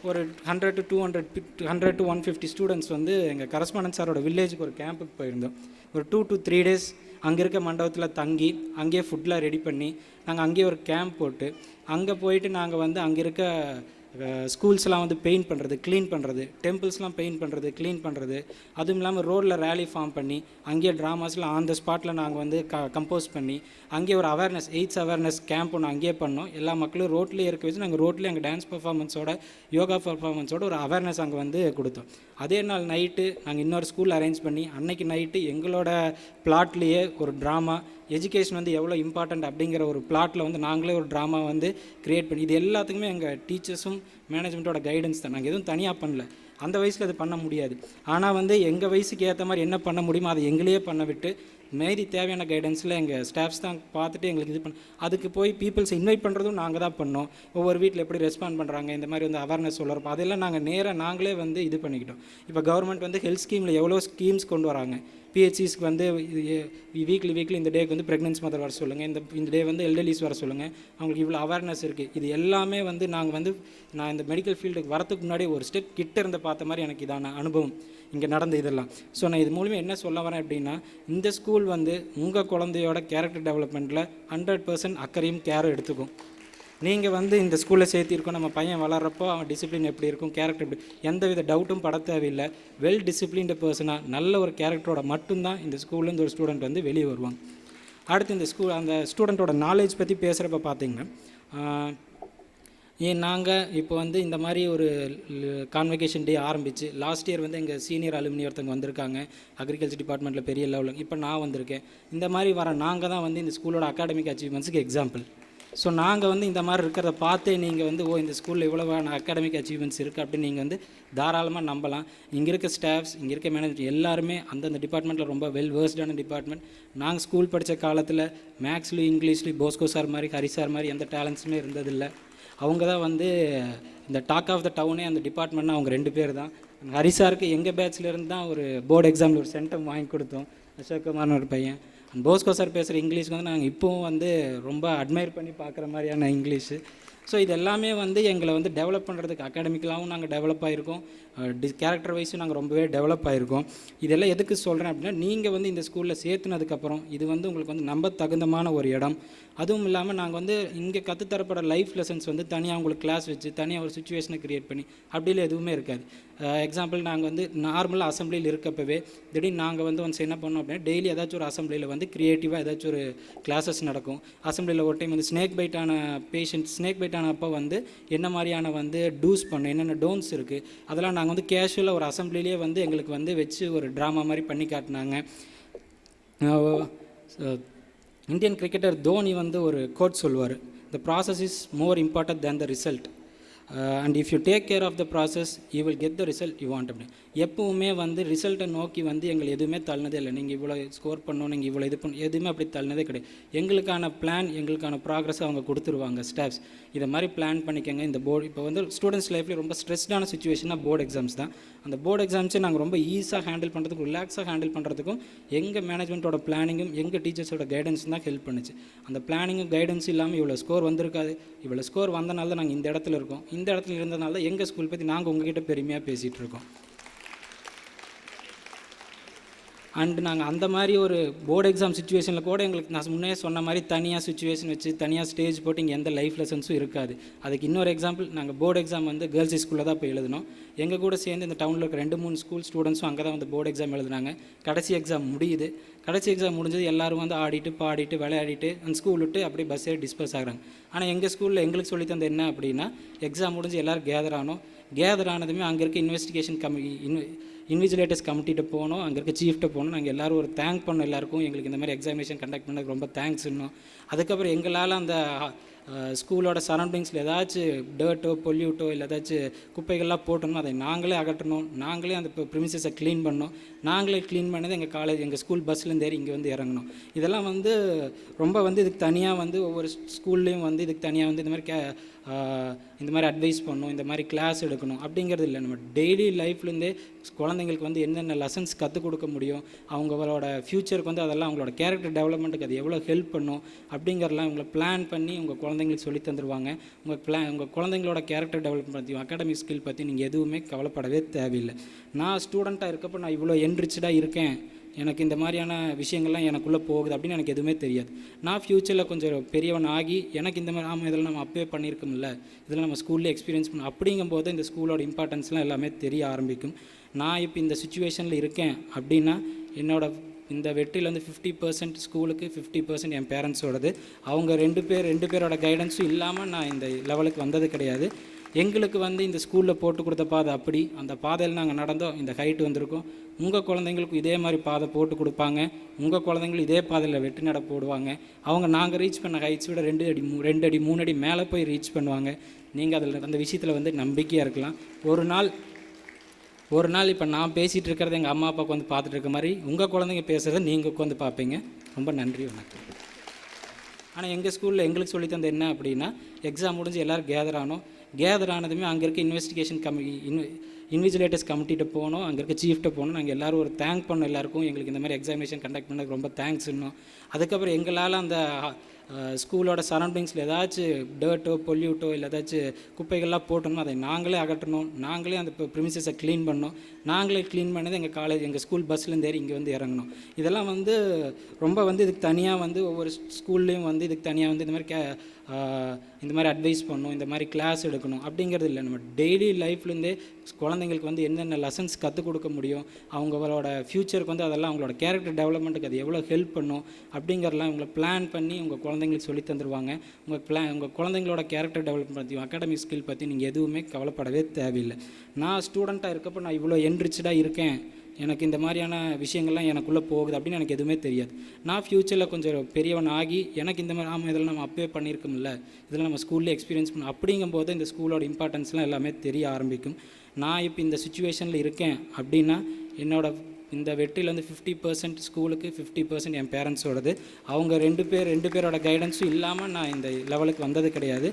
ஒரு 100 to 150 ஸ்டூடெண்ட்ஸ் வந்து எங்கள் கரஸ்பாண்டன்ட் சாரோட வில்லேஜுக்கு ஒரு கேம்புக்கு போயிருந்தோம். ஒரு 2 to 3 days அங்கே இருக்க மண்டபத்தில் தங்கி அங்கேயே ஃபுட்லாம் ரெடி பண்ணி நாங்கள் அங்கேயே ஒரு கேம்ப் போட்டு அங்கே போயிட்டு நாங்கள் வந்து அங்கே இருக்க ஸ்கூல்ஸ்லாம் வந்து பெயிண்ட் பண்ணுறது, க்ளீன் பண்ணுறது, டெம்பிள்ஸ்லாம் பெயிண்ட் பண்ணுறது, க்ளீன் பண்ணுறது, அதுவும் இல்லாமல் ரோடில் ரேலி ஃபார்ம் பண்ணி அங்கேயே ட்ராமாஸ்லாம் ஆன் த ஸ்பாட்டில் நாங்கள் வந்து கம்போஸ் பண்ணி அங்கேயே ஒரு அவேர்னஸ், எய்ட்ஸ் அவேர்னஸ் கேம்ப் ஒன்று அங்கேயே பண்ணோம். எல்லா மக்களும் ரோட்லேயே இருக்க வச்சு நாங்கள் ரோட்லேயே அங்கே டான்ஸ் பர்ஃபார்மன்ஸோட, யோகா பர்ஃபார்மன்ஸோட ஒரு அவேர்னஸ் அங்கே வந்து கொடுத்தோம். அதே நாள் நைட்டு நாங்கள் இன்னொரு ஸ்கூல் அரேஞ்ச் பண்ணி அன்னைக்கு நைட்டு எங்களோட பிளாட்லேயே ஒரு ட்ராமா, எஜுகேஷன் வந்து எவ்வளோ இம்பார்ட்டண்ட் அப்படிங்கிற ஒரு பிளாட்டில் வந்து நாங்களே ஒரு ட்ராமா வந்து க்ரியேட் பண்ணி இது எல்லாத்துக்குமே எங்கள் டீச்சர்ஸும் மேனேஜ்மெண்ட்டோட கைடன்ஸ் தான். நாங்கள் எதுவும் தனியாக பண்ணல. அந்த வயசில் அது பண்ண முடியாது. ஆனால் வந்து எங்கள் வயசுக்கு ஏற்ற மாதிரி என்ன பண்ண முடியுமோ அதை எங்களையே பண்ண விட்டு மீதி தேவையான கைடன்ஸில் எங்கள் ஸ்டாஃப்ஸ் தான் பார்த்துட்டு எங்களுக்கு இது அதுக்கு போய் பீப்புள்ஸை இன்வைட் பண்ணுறதும் நாங்கள் தான் பண்ணோம். ஒவ்வொரு வீட்டில் எப்படி ரெஸ்பாண்ட் பண்ணுறாங்க, இந்த மாதிரி வந்து அவேர்னஸ் சொல்கிறப்போ அதெல்லாம் நாங்களே வந்து இது பண்ணிக்கிட்டோம். இப்போ கவர்மெண்ட் வந்து ஹெல்த் ஸ்கீமில் எவ்வளோ ஸ்கீம்ஸ் கொண்டு வராங்க. பிஹெச்சிஸ்க்கு வந்து வீக்லி இந்த டேக்கு வந்து ப்ரெக்னன்சி மதர் வர சொல்லுங்கள், இந்த டே வந்து எல்டர்லிஸ் வர சொல்லுங்கள், அவங்களுக்கு இவ்வளோ அவேர்னஸ் இருக்குது. இது எல்லாமே வந்து நான் இந்த மெடிக்கல் ஃபீல்டுக்கு வரத்துக்கு முன்னாடி ஒரு ஸ்டெப் கிட்ட இருந்து பார்த்த மாதிரி எனக்கு இதான அனுபவம் இங்கே நடந்த இதெல்லாம். ஸோ நான் இது மூலமே என்ன சொல்ல வரேன் அப்படின்னா, இந்த ஸ்கூல் வந்து உங்கள் குழந்தையோட கேரக்டர் டெவலப்மெண்ட்டில் 100% அக்கறையும் கேரும் எடுத்துக்கும். நீங்கள் வந்து இந்த ஸ்கூலில் சேர்த்திருக்கோம், நம்ம பையன் வளர்கிறப்போ அவன் டிசிப்ளின் எப்படி இருக்கும், கேரக்டர் எப்படி, எந்த வித டவுட்டும் பட தேவையில்லை. வெல் டிசிப்ளின்டு பர்சனாக நல்ல ஒரு கேரக்டரோட மட்டும்தான் இந்த ஸ்கூல்லேருந்து ஒரு ஸ்டூடெண்ட் வந்து வெளியே வருவாங்க. அடுத்து இந்த அந்த ஸ்டூடெண்ட்டோட நாலேஜ் பற்றி பேசுகிறப்ப பார்த்தீங்கன்னா, நாங்கள் இப்போ வந்து இந்த மாதிரி ஒரு கான்வெகேஷன் டே ஆரம்பித்து லாஸ்ட் இயர் வந்து எங்கள் சீனியர் அலுமினி ஒருத்தவங்க வந்திருக்காங்க, அக்ரிகல்ச்சர் டிபார்ட்மெண்ட்டில் பெரிய லெவலில். இப்போ நான் வந்திருக்கேன். இந்த மாதிரி வர நாங்கள் தான் வந்து இந்த ஸ்கூலோட அகாடமிக் அச்சீவ்மெண்ட்ஸுக்கு எக்ஸாம்பிள். ஸோ நாங்கள் வந்து இந்த மாதிரி இருக்கிறத பார்த்தே நீங்கள் வந்து இந்த ஸ்கூலில் இவ்வளவான அகாடமிக் அச்சீவ்மெண்ட்ஸ் இருக்குது அப்படின்னு நீங்கள் வந்து தாராளமாக நம்பலாம். இங்கே இருக்க ஸ்டாஃப்ஸ், இங்கே இருக்க மேனேஜர் எல்லாருமே அந்தந்த டிபார்ட்மெண்ட்டில் ரொம்ப வெல் வேர்ஸ்டான டிபார்ட்மெண்ட். நாங்கள் ஸ்கூல் படித்த காலத்தில் மேக்ஸ்லேயும் இங்கிலீஷ்லேயும் போஸ்கோ சார் மாதிரி, ஹரி சார் மாதிரி எந்த டேலண்ட்ஸுமே இருந்ததில்லை. அவங்க தான் வந்து இந்த டாக் ஆஃப் த டவுனே அந்த டிபார்ட்மெண்ட்னா அவங்க 2 பேர் தான். ஹரி சாருக்கு எங்கள் பேட்ச்லேருந்து தான் ஒரு போர்டு எக்ஸாமில் ஒரு சென்டம் வாங்கி கொடுத்தோம், அசோக் குமார்னு ஒரு பையன். போஸ்கோ சார் பேசுகிற இங்கிலீஷ்க்கு வந்து நாங்கள் இப்போவும் வந்து ரொம்ப அட்மையர் பண்ணி பார்க்குற மாதிரியான இங்கிலீஷு. ஸோ இது எல்லாமே வந்து எங்களை வந்து டெவலப் பண்ணுறதுக்கு அகாடமிக்கலாகவும் நாங்கள் டெவலப் ஆகிருக்கோம், கேரக்டர் வைஸும் நாங்கள் ரொம்பவே டெவலப் ஆகிருக்கோம். இதெல்லாம் எதுக்கு சொல்கிறேன் அப்படின்னா, நீங்கள் வந்து இந்த ஸ்கூலில் சேர்த்துனதுக்கப்புறம் இது வந்து உங்களுக்கு வந்து நம்ப தகுந்தமான ஒரு இடம். அதுவும் இல்லாமல் நாங்கள் வந்து இங்கே கற்றுத்தரப்படுற லைஃப் லெசன்ஸ் வந்து தனியாக உங்களுக்கு கிளாஸ் வச்சு தனியாக ஒரு சுச்சுவேஷனை க்ரியேட் பண்ணி அப்படிலாம் எதுவுமே இருக்காது. எக்ஸாம்பிள், நாங்கள் வந்து நார்மலாக அசம்பிளியில் இருக்கப்பவே திடீர்னு நாங்கள் வந்து ஒன்ஸ் என்ன பண்ணோம் அப்படின்னா, டெய்லி ஏதாச்சும் ஒரு அசம்பிளியில் வந்து க்ரியேட்டிவாக ஏதாச்சும் ஒரு கிளாஸஸ் நடக்கும். அசம்பிளியில் ஒரு டைம் வந்து ஸ்னேக் பைட்டான அப்போ வந்து என்ன மாதிரியான வந்து டூஸ் பண்ண என்னென்ன டோன்ஸ் இருக்குது அதெல்லாம் நாங்கள் வந்து கேஷுவலாக ஒரு அசம்பிளிலே வந்து எங்களுக்கு வந்து வச்சு ஒரு ட்ராமா மாதிரி பண்ணி காட்டினாங்க. இந்தியன் கிரிக்கெட்டர் தோனி வந்து ஒரு கோட் சொல்லுவார், the process is more important than the result and if you take care of the process you will get the result you want. அப்படின்னு எப்பவுமே வந்து ரிசல்ட்டை நோக்கி வந்து எங்களை எதுவுமே தள்ளினதே இல்லை. நீங்கள் இவ்வளோ ஸ்கோர் பண்ணணும், நீங்கள் இவ்வளோ இது பண்ணணும், எதுவுமே அப்படி தள்ளினதே கிடையாது. எங்களுக்கான பிளான், எங்களுக்கான ப்ராக்ரஸை அவங்க கொடுத்துருவாங்க ஸ்டாஃப்ஸ். இதை மாதிரி பிளான் பண்ணிக்கோங்க. இந்த போர்டு இப்போ வந்து ஸ்டூடெண்ட்ஸ் லைஃப்லேயே ரொம்ப ஸ்ட்ரெஸ்டான சுச்சுவேஷனாக போர்டு எக்ஸாம்ஸ் தான். அந்த போர்டு எக்ஸாம்ஸை நாங்கள் ரொம்ப ஈஸியாக ஹேண்டில் பண்ணுறதுக்கும் ரிலாக்ஸாக ஹேண்டில் பண்ணுறதுக்கும் எங்கள் மேனேஜ்மெண்ட்டோட பிளானிங்கும் எங்கள் டீச்சர்ஸோட கைடன்ஸும் தான் ஹெல்ப் பண்ணுச்சு. அந்த பிளானிங்கும் கைடன்ஸ் இல்லாமல் இவ்வளோ ஸ்கோர் வந்திருக்காது. இவ்வளோ ஸ்கோர் வந்தனால தான் நாங்கள் இந்த இடத்துல இருக்கோம். இந்த இடத்துல இருந்ததுனால தான் எங்கள் ஸ்கூல் பற்றி நாங்கள் உங்ககிட்ட பெருமையாக பேசிகிட்டு இருக்கோம். அண்டு நாங்கள் அந்த மாதிரி ஒரு போர்டு எக்ஸாம் சுச்சுவேஷனில் கூட எங்களுக்கு நான் முன்னே சொன்ன மாதிரி தனியாக சுச்சுவேஷன் வச்சு தனியாக ஸ்டேஜ் போட்டு இங்கே எந்த லைஃப் லெசன்ஸும் இருக்காது. அதுக்கு இன்னொரு எக்ஸாம்பிள், நாங்கள் போர்டு எக்ஸாம் வந்து கேர்ள்ஸ் ஸ்கூலில் தான் போய் எழுதினோம். எங்கள் கூட சேர்ந்து இந்த டவுனில் இருக்க 2-3 ஸ்கூல் ஸ்டூடெண்ட்ஸும் அங்கே தான் வந்து போர்டு எக்ஸாம் எழுதுனாங்க. கடைசி எக்ஸாம் முடியுது. கடைசி எக்ஸாம் முடிஞ்சது எல்லோரும் வந்து ஆடிட்டு பாடிட்டு விளையாடிட்டு அந்த ஸ்கூல் விட்டு அப்படியே பஸ்ஸே டிஸ்பஸ் ஆகிறாங்க. ஆனால் எங்கள் ஸ்கூலில் எங்களுக்கு சொல்லி தந்த என்ன அப்படின்னா, எக்ஸாம் முடிஞ்சு எல்லோரும் கேதர் ஆனதுமே அங்கே இருக்க இன்வெஸ்டிகேஷன் இன்விஜிலேட்டர்ஸ் கமிட்டிகிட்ட போனோம், அங்கே இருக்க சீஃப்ட்ட போனோம். நாங்கள் எல்லோரும் ஒரு தேங்க் பண்ணோம் எல்லாருக்கும், எங்களுக்கு இந்த மாதிரி எக்ஸாமினேஷன் கண்டக்ட் பண்ணதுக்கு ரொம்ப தேங்க்ஸ் இன்னும். அதுக்கப்புறம் எங்களால் அந்த ஸ்கூலோட சரௌண்டிங்ஸில் ஏதாச்சும் டர்ட்டோ பொல்யூட்டோ இல்லை ஏதாச்சும் குப்பைகள்லாம் போட்டணும், அதை நாங்களே அகற்றணும், நாங்களே அந்த ப்ரிமிசஸை க்ளீன் பண்ணோம். நாங்களே க்ளீன் பண்ணது எங்கள் ஸ்கூல் பஸ்லேருந்து ஏறி இங்கே வந்து இறங்கணும். இதெல்லாம் வந்து ரொம்ப வந்து இதுக்கு தனியாக வந்து ஒவ்வொரு ஸ்கூல்லேயும் வந்து இதுக்கு தனியாக வந்து இந்த மாதிரி அட்வைஸ் பண்ணணும், இந்த மாதிரி கிளாஸ் எடுக்கணும் அப்படிங்கிறது இல்லை. நம்ம டெய்லி லைஃப்லேருந்தே குழந்தைங்களுக்கு வந்து என்னென்ன லெசன்ஸ் கற்றுக் கொடுக்க முடியும், அவங்களோட ஃப்யூச்சருக்கு வந்து அதெல்லாம் அவங்களோட கேரக்டர் டெவலப்மெண்ட்டுக்கு அது எவ்வளோ ஹெல்ப் பண்ணும் அப்படிங்கிறலாம் இவங்களை பிளான் பண்ணி உங்கள் குழந்தைங்களுக்கு சொல்லி தந்துடுவாங்க. உங்கள் குழந்தைங்களோட கேரக்டர் டெவலப்மெண்ட் பற்றியும் அகாடமிக் ஸ்கில் பற்றி நீங்கள் எதுவுமே கவலைப்படவே தேவையில்லை. நான் ஸ்டூடெண்ட்டாக இருக்கப்போ நான் இவ்வளோ என்ரிச்சாக இருக்கேன், எனக்கு இந்த மாதிரியான விஷயங்கள்லாம் எனக்குள்ளே போகுது அப்படின்னு எனக்கு எதுவுமே தெரியாது. நான் ஃப்யூச்சரில் கொஞ்சம் பெரியவன் ஆகி எனக்கு இந்த மாதிரி இதெல்லாம் நம்ம அப்பவே பண்ணியிருக்கோம்ல, இதெல்லாம் நம்ம ஸ்கூல்லேயே எக்ஸ்பீரியன்ஸ் பண்ணோம் அப்படிங்கும்போது இந்த ஸ்கூலோட இம்பார்ட்டன்ஸ்லாம் எல்லாமே தெரிய ஆரம்பிக்கும். நான் இப்போ இந்த சுச்சுவேஷனில் இருக்கேன் அப்படின்னா என்னோட இந்த வெற்றியில் வந்து 50% ஸ்கூலுக்கு, 50% என் பேரண்ட்ஸோடது. அவங்க ரெண்டு பேரோட கைடன்ஸும் இல்லாமல் நான் இந்த லெவலுக்கு வந்தது கிடையாது. எங்களுக்கு வந்து இந்த ஸ்கூலில் போட்டு கொடுத்த பாதை அப்படி, அந்த பாதையில் நாங்கள் நடந்தோம், இந்த ஹைட்டு வந்திருக்கோம். உங்கள் குழந்தைங்களுக்கும் இதே மாதிரி பாதை போட்டு கொடுப்பாங்க. உங்கள் குழந்தைங்களும் இதே பாதையில் வெற்றி நட போடுவாங்க. அவங்க நாங்கள் ரீச் பண்ண ஹைட்ஸ் விட 2 அடி 3 அடி மேலே போய் ரீச் பண்ணுவாங்க. நீங்கள் அதில் அந்த விஷயத்தில் வந்து நம்பிக்கையாக இருக்கலாம். ஒரு நாள் இப்போ நான் பேசிகிட்டு இருக்கிறத எங்கள் அம்மா அப்பா உட்காந்து பார்த்துட்டு இருக்க மாதிரி உங்கள் குழந்தைங்க பேசுகிறத நீங்கள் உட்காந்து பார்ப்பீங்க. ரொம்ப நன்றி, வணக்கம். ஆனால் எங்கள் ஸ்கூலில் எங்களுக்கு சொல்லி தந்த என்ன அப்படின்னா, எக்ஸாம் முடிஞ்சு எல்லோரும் கேதர் ஆனதுமே அங்கே இருக்க இன்வெஸ்டிகேஷன் இன்விஜிலேட்டர்ஸ் கமிட்டிகிட்ட போனோம், அங்கே இருக்க சீஃப்ட்ட போனோம். நாங்கள் எல்லோரும் ஒரு தேங்க் பண்ணோம், எல்லாருக்கும் எங்களுக்கு இந்த மாதிரி எக்ஸாமினேஷன் கண்டக்ட் பண்ணதுக்கு ரொம்ப தேங்க்ஸ் இன்னும். அதுக்கப்புறம் எங்களால் அந்த ஸ்கூலோட சரௌண்டிங்ஸில் ஏதாச்சும் டர்ட்டோ பொல்யூட்டோ இல்லை ஏதாச்சும் குப்பைகள்லாம் போட்டோம்னா அதை நாங்களே அகற்றணும், நாங்களே அந்த ப்ரிமிசஸை க்ளீன் பண்ணோம். நாங்களே க்ளீன் பண்ணது எங்கள் ஸ்கூல் பஸ்லேருந்து ஏறி இங்கே வந்து இறங்கணும். இதெல்லாம் ரொம்ப இதுக்கு தனியாக ஒவ்வொரு ஸ்கூல்லேயும் இதுக்கு தனியாக இந்த மாதிரி அட்வைஸ் பண்ணணும், இந்த மாதிரி கிளாஸ் எடுக்கணும் அப்படிங்கிறது இல்லை. நம்ம டெய்லி லைஃப்லேருந்தே குழந்தைங்களுக்கு என்னென்ன லெசன்ஸ் கற்றுக் கொடுக்க முடியும், அவங்களோட ஃப்யூச்சருக்கு அதெல்லாம் அவங்களோட கேரக்டர் டெவலப்மெண்ட்டுக்கு அது எவ்வளோ ஹெல்ப் பண்ணும் அப்படிங்கிறலாம் இவங்களை பிளான் பண்ணி உங்கள் குழந்தைங்களுக்கு சொல்லி தந்துடுவாங்க. உங்கள் குழந்தைங்களோட கேரக்டர் டெவலப்மெண்ட் பற்றியும் அகாடமிக் ஸ்கில் பற்றி நீங்கள் எதுவுமே கவலைப்படவே தேவையில்லை. நான் ஸ்டூடெண்ட்டாக இருக்கப்போ நான் இவ்வளோ என்ரிச்சாக இருக்கேன், எனக்கு இந்த மாதிரியான விஷயங்கள்லாம் எனக்குள்ளே போகுது அப்படின்னு எனக்கு எதுவுமே தெரியாது. நான் ஃப்யூச்சரில் கொஞ்சம் பெரியவன் ஆகி எனக்கு இந்த மாதிரி இதெல்லாம் நம்ம அப்பவே பண்ணியிருக்கோம்ல, இதெல்லாம் நம்ம ஸ்கூல்லேயே எக்ஸ்பீரியன்ஸ் பண்ணோம் அப்படிங்கும்போது இந்த ஸ்கூலோட இம்பார்ட்டன்ஸ்லாம் எல்லாமே தெரிய ஆரம்பிக்கும். நான் இப்போ இந்த சுச்சுவேஷனில் இருக்கேன் அப்படின்னா என்னோட இந்த வெற்றியில் 50% ஸ்கூலுக்கு 50% என் பேரண்ட்ஸோடது. அவங்க ரெண்டு பேரோட கைடன்ஸும் இல்லாமல் நான் இந்த லெவலுக்கு வந்தது கிடையாது.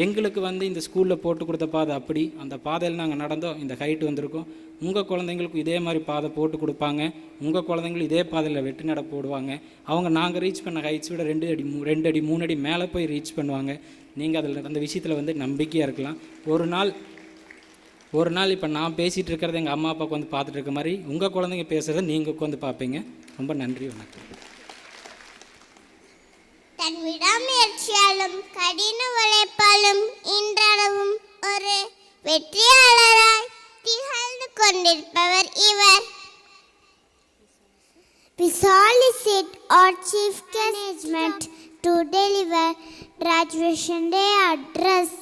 எங்களுக்கு இந்த ஸ்கூலில் போட்டு கொடுத்த பாதை அப்படி, அந்த பாதையில் நாங்கள் நடந்தோம், இந்த ஹைட்டு வந்திருக்கோம். உங்கள் குழந்தைங்களுக்கும் இதே மாதிரி பாதை போட்டு கொடுப்பாங்க, உங்கள் குழந்தைங்களும் இதே பாதையில் வெற்றி நட போடுவாங்க. அவங்க நாங்கள் ரீச் பண்ண ஹைட்ஸ் விட 2 அடி 3 அடி மேலே போய் ரீச் பண்ணுவாங்க. நீங்கள் அதில் அந்த விஷயத்தில் நம்பிக்கையாக இருக்கலாம். ஒரு நாள் இப்போ நான் பேசிகிட்டு இருக்கிறத எங்கள் அம்மா அப்பா உட்காந்து பார்த்துட்டு இருக்க மாதிரி உங்கள் குழந்தைங்க பேசுகிறத நீங்கள் உட்காந்து பார்ப்பீங்க. ரொம்ப நன்றி, வணக்கம். தன் விடாமுயற்சியாலும் கடின உழைப்பாலும் இன்றளவும் ஒரு வெற்றியாளராய் திகழ்ந்து கொண்டிருப்பவர் இவர். We solicit our Chief Management to deliver graduation day address.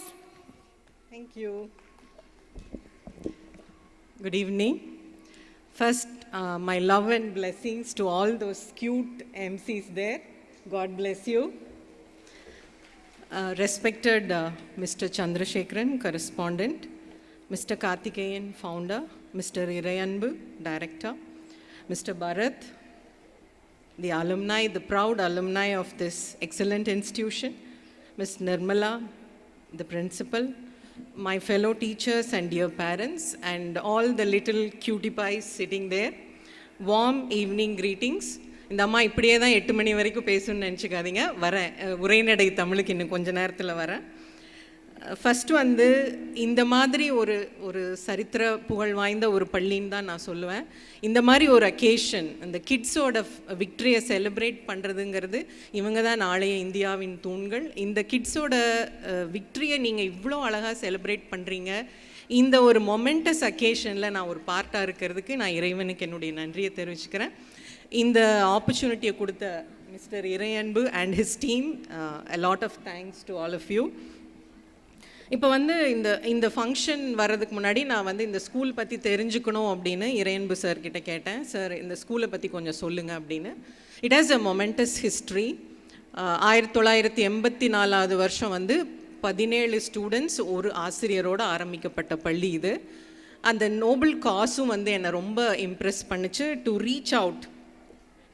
Thank you. Good evening. First, my love and blessings to all those cute MCs there. God bless you. Respected Mr. Chandrasekharan, correspondent, Mr. Karthikeyan, founder, Mr. Irayanbu, director, Mr. Bharat, the alumni, the proud alumni of this excellent institution, Ms. Nirmala, the principal, my fellow teachers and dear parents, and all the little cutie pies sitting there. Warm evening greetings. இந்த அம்மா இப்படியே தான் 8 மணி வரைக்கும் பேசணும்னு நினச்சிக்காதீங்க, வரேன். உரைநடை தமிழுக்கு இன்னும் கொஞ்ச நேரத்தில் வரேன். ஃபஸ்ட்டு இந்த மாதிரி ஒரு சரித்திர புகழ் வாய்ந்த ஒரு பள்ளின்னு தான் நான் சொல்லுவேன். இந்த மாதிரி ஒரு அக்கேஷன், இந்த கிட்ஸோட விக்டரியை செலிப்ரேட் பண்ணுறதுங்கிறது இவங்க தான் நாளைய இந்தியாவின் தூண்கள். இந்த கிட்ஸோட விக்டரியை நீங்கள் இவ்வளோ அழகாக செலிப்ரேட் பண்ணுறீங்க. இந்த ஒரு மொமெண்டஸ் அக்கேஷனில் நான் ஒரு பார்ட்டாக இருக்கிறதுக்கு நான் இறைவனுக்கு என்னுடைய நன்றியை தெரிவிச்சுக்கிறேன். இந்த ஆப்பர்ச்சுனிட்டியை கொடுத்த mister Iraianbu and his team, a lot of thanks to all of you. இப்போ இந்த ஃபங்க்ஷன் வர்றதுக்கு முன்னாடி நான் இந்த ஸ்கூல் பற்றி தெரிஞ்சுக்கணும் அப்படின்னு இறையன்பு சார் கிட்ட கேட்டேன். சார், இந்த ஸ்கூலை பற்றி கொஞ்சம் சொல்லுங்கள் அப்படின்னு. It has a momentous history. 1984 வருஷம் 17 ஸ்டூடெண்ட்ஸ் ஒரு ஆசிரியரோடு ஆரம்பிக்கப்பட்ட பள்ளி இது. அந்த நோபல் காஸும் என்னை ரொம்ப இம்ப்ரெஸ் பண்ணிச்சு. To reach out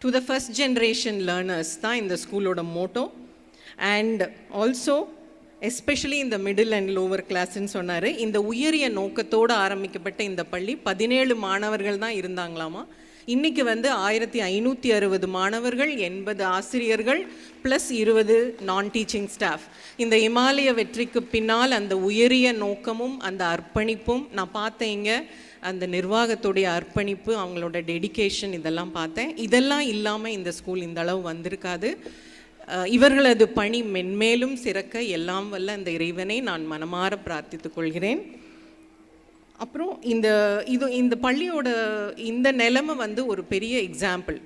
to the first generation learners தான் இந்த ஸ்கூலோட மோட்டோ. அண்ட் ஆல்சோ எஸ்பெஷலி இந்த மிடில் அண்ட் லோவர் கிளாஸ்ன்னு சொன்னார். இந்த உயரிய நோக்கத்தோடு ஆரம்பிக்கப்பட்ட இந்த பள்ளி 17 மாணவர்கள் தான் இருந்தாங்களாமா. இன்றைக்கி 1560 மாணவர்கள், 80 ஆசிரியர்கள் ப்ளஸ் 20 நான் டீச்சிங் ஸ்டாஃப். இந்த இமாலய வெற்றிக்கு பின்னால் அந்த உயரிய நோக்கமும் அந்த அர்ப்பணிப்பும் நான் பார்த்தேன். இங்கே அந்த நிர்வாகத்துடைய அர்ப்பணிப்பு, அவங்களோட டெடிகேஷன், இதெல்லாம் பார்த்தேன். இதெல்லாம் இல்லாமல் இந்த ஸ்கூல் இந்த அளவு வந்திருக்காது. இவர்களது பணி மென்மேலும் சிறக்க எல்லாம் வல்ல அந்த இறைவனை நான் மனமாற பிரார்த்தித்துக் கொள்கிறேன். அப்புறம் இந்த பள்ளியோட இந்த நிலைமை ஒரு பெரிய எக்ஸாம்பிள்.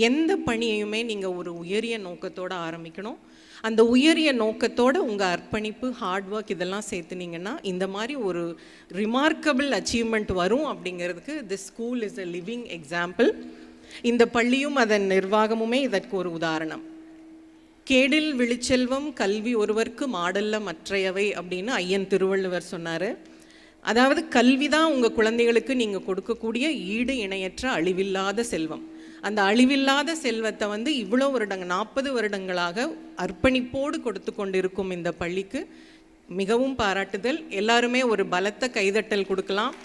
எந்த பணியையுமே நீங்கள் ஒரு உயரிய நோக்கத்தோடு ஆரம்பிக்கணும். அந்த உயரிய நோக்கத்தோடு உங்கள் அர்ப்பணிப்பு, ஹார்ட் ஒர்க் இதெல்லாம் சேர்த்துனீங்கன்னா இந்த மாதிரி ஒரு ரிமார்க்கபிள் அச்சீவ்மெண்ட் வரும் அப்படிங்கிறதுக்கு this school is a living example. இந்த பள்ளியும் அதன் நிர்வாகமுமே இதற்கு ஒரு உதாரணம். கேடில் விழிச்செல்வம் கல்வி ஒருவருக்கு மாடல்ல மற்றையவை அப்படின்னு ஐயன் திருவள்ளுவர் சொன்னார். அதாவது கல்வி தான் உங்கள் குழந்தைகளுக்கு நீங்கள் கொடுக்கக்கூடிய ஈடு இணையற்ற அழிவில்லாத செல்வம். அந்த அழிவில்லாத செல்வத்தை வந்து இவ்வளோ வருடங்கள் 40 வருடங்களாக அர்ப்பணிப்போடு கொடுத்து கொண்டிருக்கும் இந்த பள்ளிக்கு மிகவும் பாராட்டுதல். எல்லாருமே ஒரு பலத்த கைதட்டல் கொடுக்கலாம்